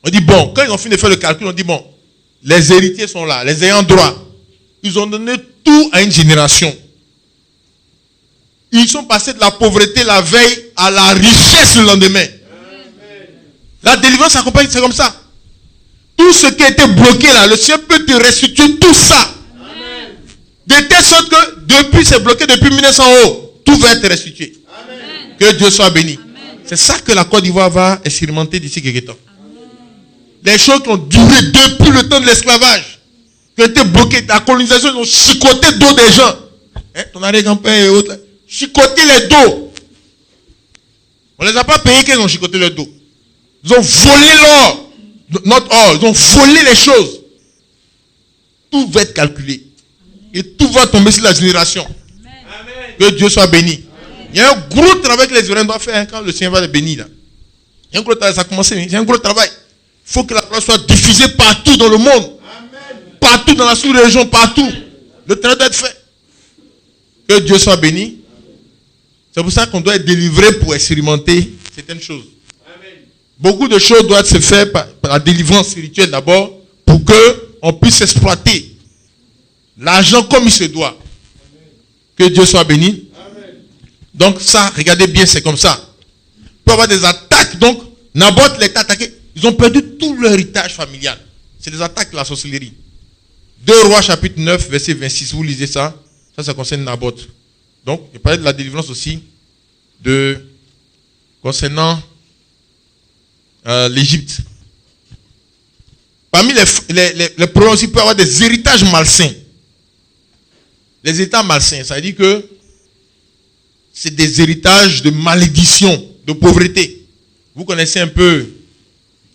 On dit, bon, quand ils ont fini de faire le calcul, on dit, bon, les héritiers sont là, les ayants droit. Ils ont donné tout à une génération. Ils sont passés de la pauvreté la veille à la richesse le lendemain. Amen. La délivrance s'accompagne, c'est comme ça. Tout ce qui a été bloqué là, le Seigneur peut te restituer tout ça. Amen. De telle sorte que depuis, c'est bloqué depuis 1900 euros, tout va être restitué. Amen. Que Dieu soit béni. C'est ça que la Côte d'Ivoire va expérimenter d'ici quelques temps. Les choses qui ont duré depuis le temps de l'esclavage, qui ont été bloquées, la colonisation, ils ont chicoté le dos des gens. Hein, ton arrière-grand-père et autres, chicoté les dos. On ne les a pas payés qu'ils ont chicoté le dos. Ils ont volé l'or, notre or, ils ont volé les choses. Tout va être calculé. Et tout va tomber sur la génération. Amen. Que Dieu soit béni. Il y a un gros travail que les Israéliens doivent faire quand le Seigneur va les bénir. Là. Il y a un gros travail, ça a commencé, c'est un gros travail. Il faut que la parole soit diffusée partout dans le monde. Amen. Partout dans la sous-région, partout. Le travail doit être fait. Que Dieu soit béni. C'est pour ça qu'on doit être délivré pour expérimenter certaines choses. Amen. Beaucoup de choses doivent se faire par la délivrance spirituelle d'abord, pour qu'on puisse exploiter l'argent comme il se doit. Amen. Que Dieu soit béni. Amen. Donc ça, regardez bien, c'est comme ça. Il peut y avoir des attaques. Donc, Naboth les a attaqués. Ils ont perdu tout leur héritage familial. C'est des attaques de la sorcellerie. 2 Rois chapitre 9, verset 26. Vous lisez ça. Ça concerne Naboth. Donc, il parlait de la délivrance aussi concernant l'Égypte. Parmi les problèmes aussi, il peut y avoir des héritages malsains. Les héritages malsains, ça veut dire que c'est des héritages de malédiction, de pauvreté. Vous connaissez un peu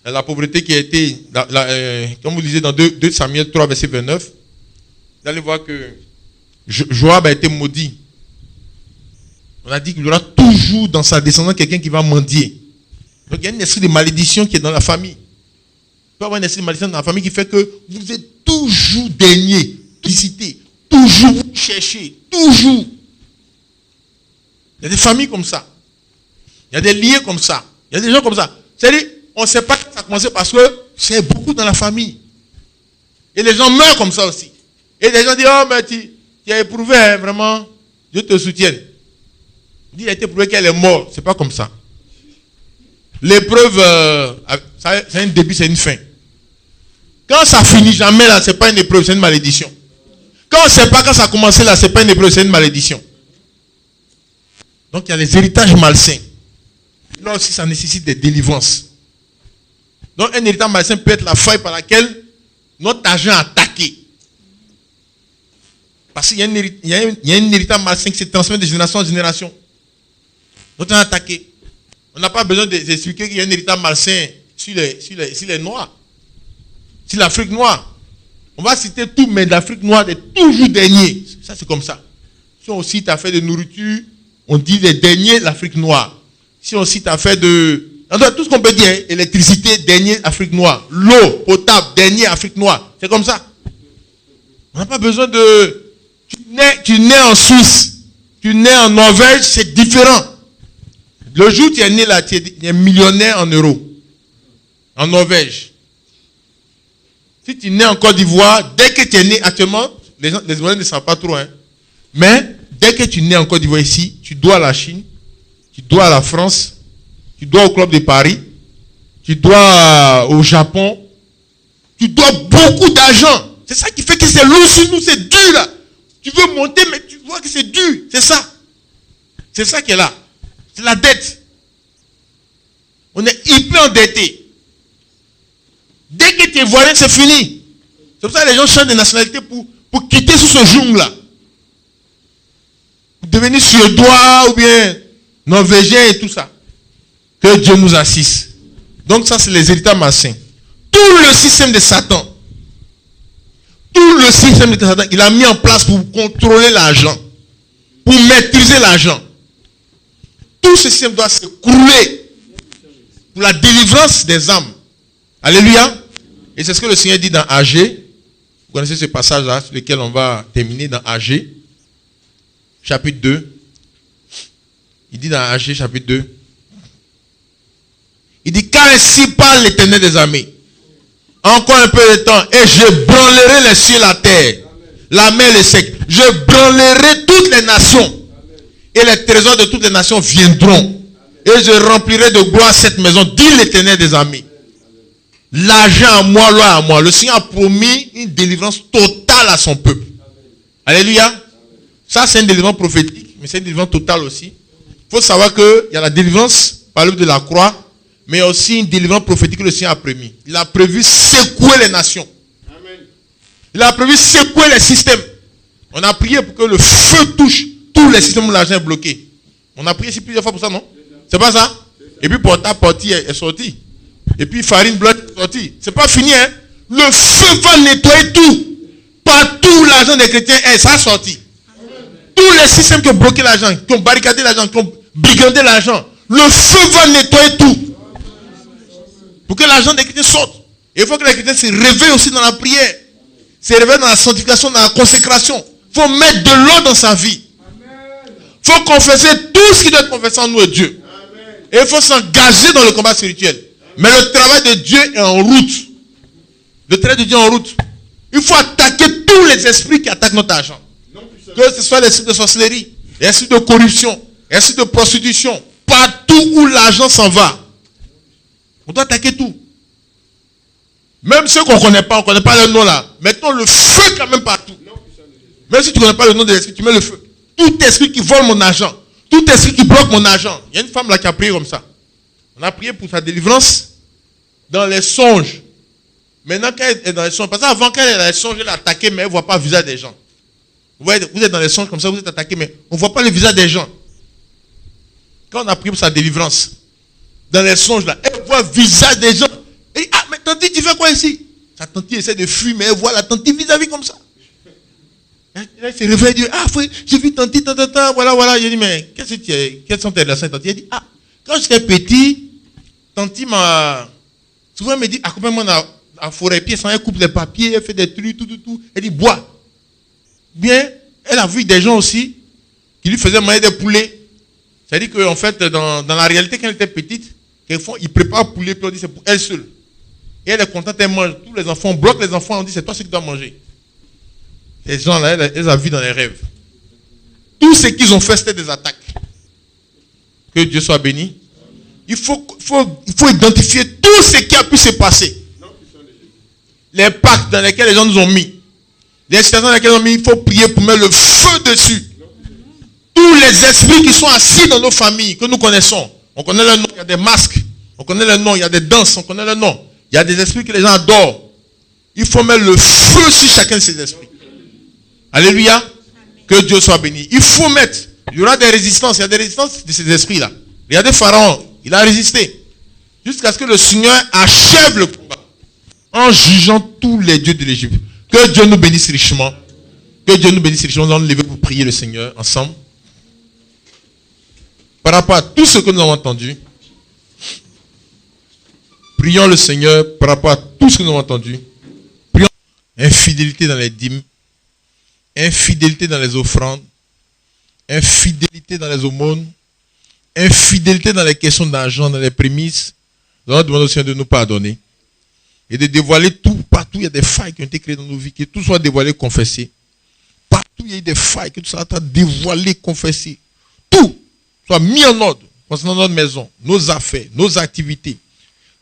la pauvreté qui a été, comme vous lisez dans 2 Samuel 3, verset 29, vous allez voir que Joab a été maudit. On a dit qu'il y aura toujours dans sa descendance quelqu'un qui va mendier. Donc il y a un esprit de malédiction qui est dans la famille. Il peut y avoir un esprit de malédiction dans la famille qui fait que vous êtes toujours dernier, toujours vous cherchez, toujours. Il y a des familles comme ça. Il y a des liens comme ça. Il y a des gens comme ça. C'est-à-dire, on ne sait pas quand ça a commencé parce que c'est beaucoup dans la famille. Et les gens meurent comme ça aussi. Et les gens disent, oh, mais tu as éprouvé, hein, vraiment, Dieu te soutienne. Il a été prouvé qu'elle est morte. C'est pas comme ça. L'épreuve, c'est un début, c'est une fin. Quand ça finit jamais là, c'est pas une épreuve, c'est une malédiction. Quand on ne sait pas quand ça a commencé là, c'est pas une épreuve, c'est une malédiction. Donc il y a les héritages malsains. Là aussi, ça nécessite des délivrances. Donc un héritage malsain peut être la faille par laquelle notre argent est attaqué. Parce qu'il y a un héritage malsain qui se transmet de génération en génération. Notre argent est attaqué. On n'a pas besoin d'expliquer qu'il y a un héritage malsain sur les Noirs. Sur l'Afrique noire. On va citer tout, mais l'Afrique noire est toujours dernier. Ça, c'est comme ça. Si on cite affaire de nourriture, on dit les derniers, l'Afrique noire. Si on cite affaire de... tout ce qu'on peut dire, hein, électricité, dernier, Afrique noire. L'eau potable, dernier, Afrique noire. C'est comme ça. On n'a pas besoin de... Tu nais en Suisse, tu nais en Norvège, c'est différent. Le jour où tu es né là, tu es millionnaire en euros. En Norvège. Si tu nais en Côte d'Ivoire, dès que tu es né actuellement, les Ivoiriens ne savent pas trop, hein. Mais dès que tu nais en Côte d'Ivoire ici, tu dois à la Chine, tu dois à la France, tu dois au Club de Paris, tu dois au Japon, tu dois beaucoup d'argent. C'est ça qui fait que c'est lourd sur nous, c'est dur là. Tu veux monter, mais tu vois que c'est dur. C'est ça. C'est ça qui est là. C'est la dette. On est hyper endetté. Dès que tu es ivoirien, c'est fini. C'est pour ça que les gens changent de nationalité pour quitter sous ce joug-là. Pour devenir suédois ou bien norvégien et tout ça. Que Dieu nous assiste. Donc ça, c'est les héritages malsains. Tout le système de Satan. Tout le système de Satan, il a mis en place pour contrôler l'argent. Pour maîtriser l'argent. Tout ce système doit se crouler pour la délivrance des âmes. Alléluia. Et c'est ce que le Seigneur dit dans Agé. Vous connaissez ce passage-là sur lequel on va terminer dans Agé. Chapitre 2. Il dit dans Agé chapitre 2. Il dit, car ainsi parle l'Éternel des armées. Encore un peu de temps, et je branlerai les cieux et la terre, la mer et le sec. Je branlerai toutes les nations. Et les trésors de toutes les nations viendront. Et je remplirai de gloire cette maison, dit l'Éternel des armées. L'argent à moi, l'or à moi. Le Seigneur a promis une délivrance totale à son peuple. Alléluia. Ça, c'est une délivrance prophétique, mais c'est une délivrance totale aussi. Il faut savoir qu'il y a la délivrance par l'œuvre de la croix, mais aussi une délivrance prophétique que le Seigneur a promis. Il a prévu secouer les nations. Amen. Il a prévu secouer les systèmes. On a prié pour que le feu touche tous les systèmes où l'argent est bloqué. On a prié ici plusieurs fois pour ça, non? C'est pas ça? Et puis porta-porti est sorti. Et puis farine blanche est sortie. C'est pas fini, hein? Le feu va nettoyer tout. Partout où l'argent des chrétiens est, ça a sorti. Amen. Tous les systèmes qui ont bloqué l'argent, qui ont barricadé l'argent, qui ont brigandé l'argent, le feu va nettoyer tout. Pour que l'argent des chrétiens sorte. Et il faut que les chrétiens se réveillent aussi dans la prière. Se réveillent dans la sanctification, dans la consécration. Il faut mettre de l'ordre dans sa vie. Il faut confesser tout ce qui doit être confessé en nous et Dieu. Et il faut s'engager dans le combat spirituel. Mais le travail de Dieu est en route. Le travail de Dieu est en route. Il faut attaquer tous les esprits qui attaquent notre argent. Que ce soit l'esprit de sorcellerie, l'esprit de corruption, l'esprit de prostitution. Partout où l'argent s'en va. On doit attaquer tout. Même ceux qu'on ne connaît pas, on ne connaît pas le nom là. Mettons le feu quand même partout. Même si tu ne connais pas le nom de l'esprit, tu mets le feu. Tout esprit qui vole mon argent. Tout esprit qui bloque mon argent. Il y a une femme là qui a prié comme ça. On a prié pour sa délivrance dans les songes. Maintenant qu'elle est dans les songes, parce qu'avant qu'elle est dans les songes, elle est attaquée, mais elle ne voit pas le visage des gens. Vous voyez, vous êtes dans les songes comme ça, vous êtes attaqué, mais on ne voit pas le visage des gens. Quand on a prié pour sa délivrance, dans les songes là, elle voit le visage des gens. Elle dit, ah, mais tante, tu fais quoi ici? Sa tante essaie de fuir, mais elle voit la tante vis-à-vis comme ça. Elle se réveille, elle dit, ah, j'ai vu tante, voilà. Je dis, mais quelles sont tes relations, tante? Elle dit, ah, quand j'étais petit, tante m'a. Souvent, elle me dit, accompagne-moi dans la forêt, puis elle coupe les papiers, elle fait des trucs, tout. Elle dit, bois. Bien, elle a vu des gens aussi qui lui faisaient manger des poulets. C'est-à-dire qu'en fait, dans la réalité, quand elle était petite, quelquefois, ils préparent le poulet, puis on dit, c'est pour elle seule. Et elle est contente, elle mange. Tous les enfants, on bloque les enfants, on dit, c'est toi qui dois manger. Ces gens-là, elle a vu dans les rêves. Tout ce qu'ils ont fait, c'était des attaques. Que Dieu soit béni. Il faut identifier tout ce qui a pu se passer. Les pactes dans lesquels les gens nous ont mis. Les situations dans lesquelles ils ont mis, il faut prier pour mettre le feu dessus. Tous les esprits qui sont assis dans nos familles, que nous connaissons. On connaît le nom, il y a des masques. On connaît le nom, il y a des danses, on connaît le nom. Il y a des esprits que les gens adorent. Il faut mettre le feu sur chacun de ces esprits. Alléluia. Que Dieu soit béni. Il faut mettre. Il y aura des résistances. Il y a des résistances de ces esprits-là. Regardez Pharaon. Il a résisté. Jusqu'à ce que le Seigneur achève le combat. En jugeant tous les dieux de l'Égypte. Que Dieu nous bénisse richement. Que Dieu nous bénisse richement. Nous allons nous lever pour prier le Seigneur ensemble. Par rapport à tout ce que nous avons entendu. Prions le Seigneur par rapport à tout ce que nous avons entendu. Prions infidélité dans les dîmes. Infidélité dans les offrandes. Infidélité dans les aumônes. Infidélité dans les questions d'argent, dans les prémices. Nous allons demander au Seigneur de nous pardonner. Et de dévoiler tout. Partout il y a des failles qui ont été créées dans nos vies. Que tout soit dévoilé, confessé. Partout il y a eu des failles. Que tout soit dévoilé, confessé. Tout soit mis en ordre concernant notre maison, nos affaires, nos activités.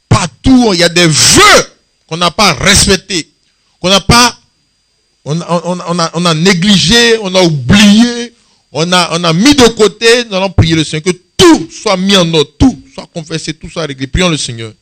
Partout il y a des vœux qu'on n'a pas respectés. Qu'on n'a pas... On a négligé, on a oublié, on a mis de côté. Nous allons prier le Seigneur que tout soit mis en ordre, tout soit confessé, tout soit réglé. Prions le Seigneur.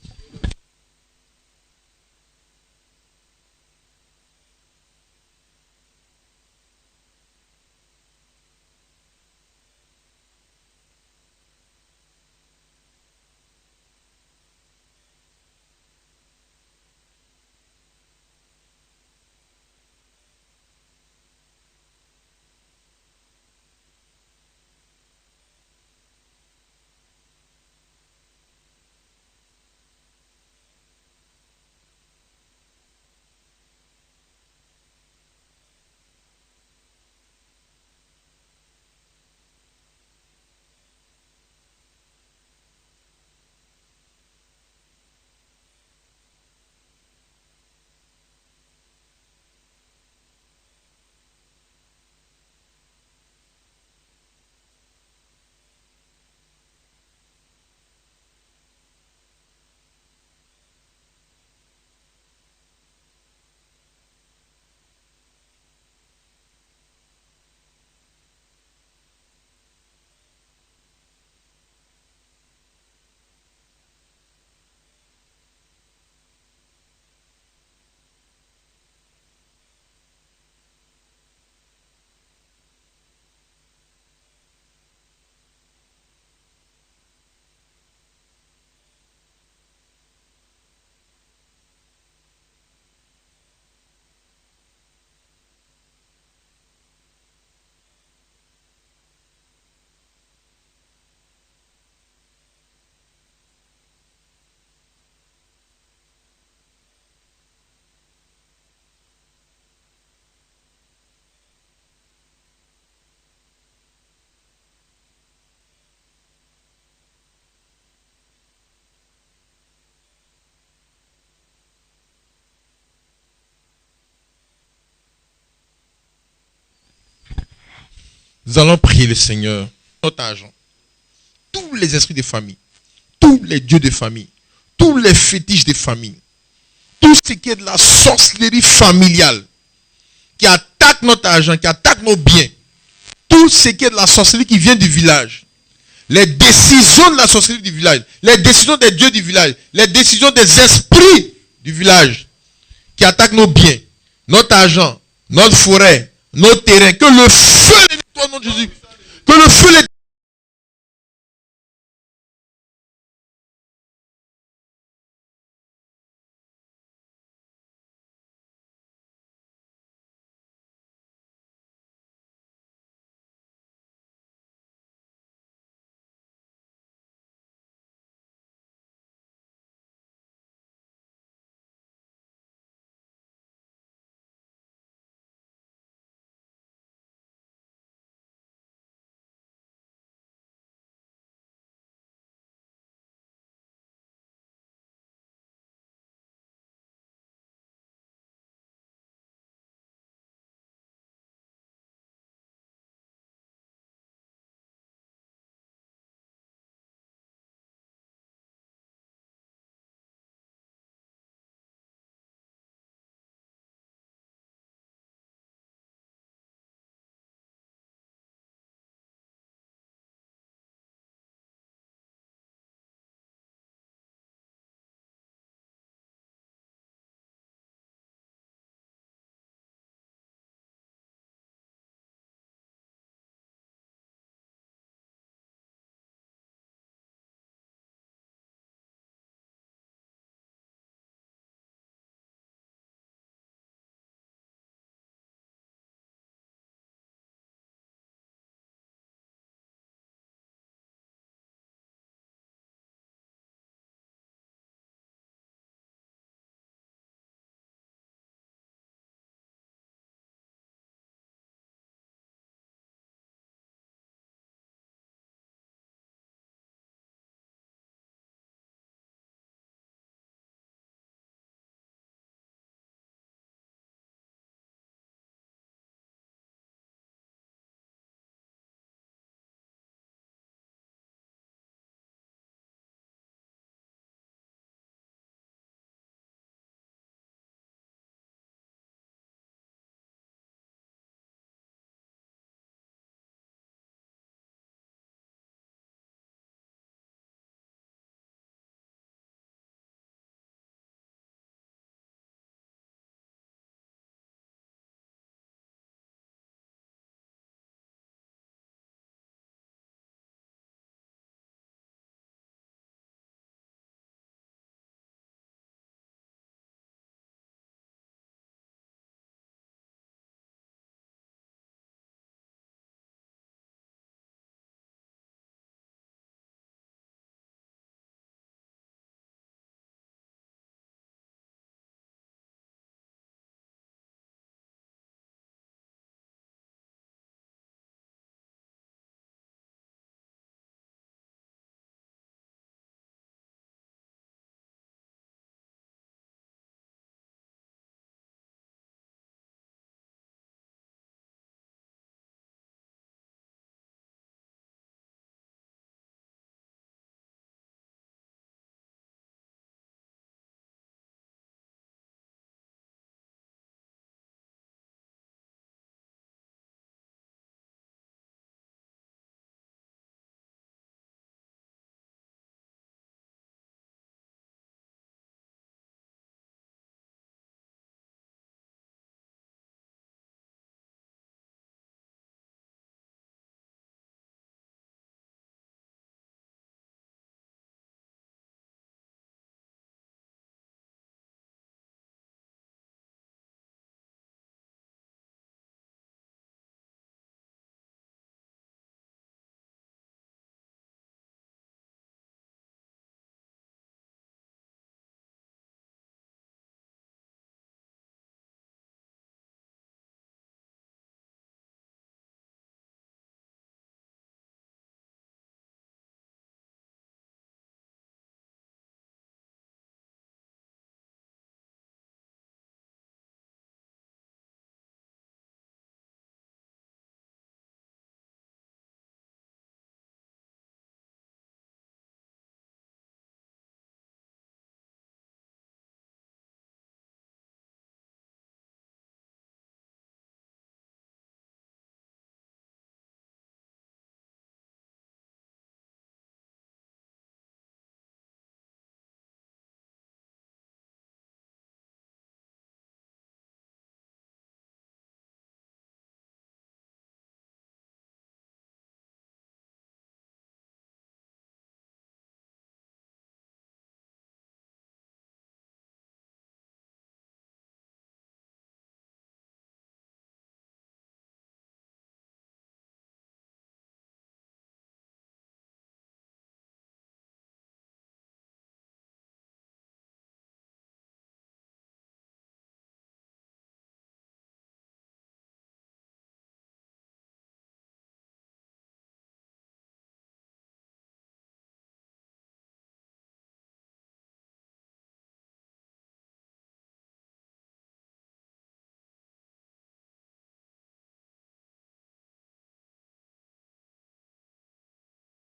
Nous allons prier le Seigneur, notre argent. Tous les esprits de famille, tous les dieux de famille, tous les fétiches de famille, tout ce qui est de la sorcellerie familiale, qui attaque notre argent, qui attaque nos biens, tout ce qui est de la sorcellerie qui vient du village, les décisions de la sorcellerie du village, les décisions des dieux du village, les décisions des esprits du village, qui attaquent nos biens, notre argent, notre forêt, nos terrains, que le feu les nettoie, nom de Jésus, que le feu les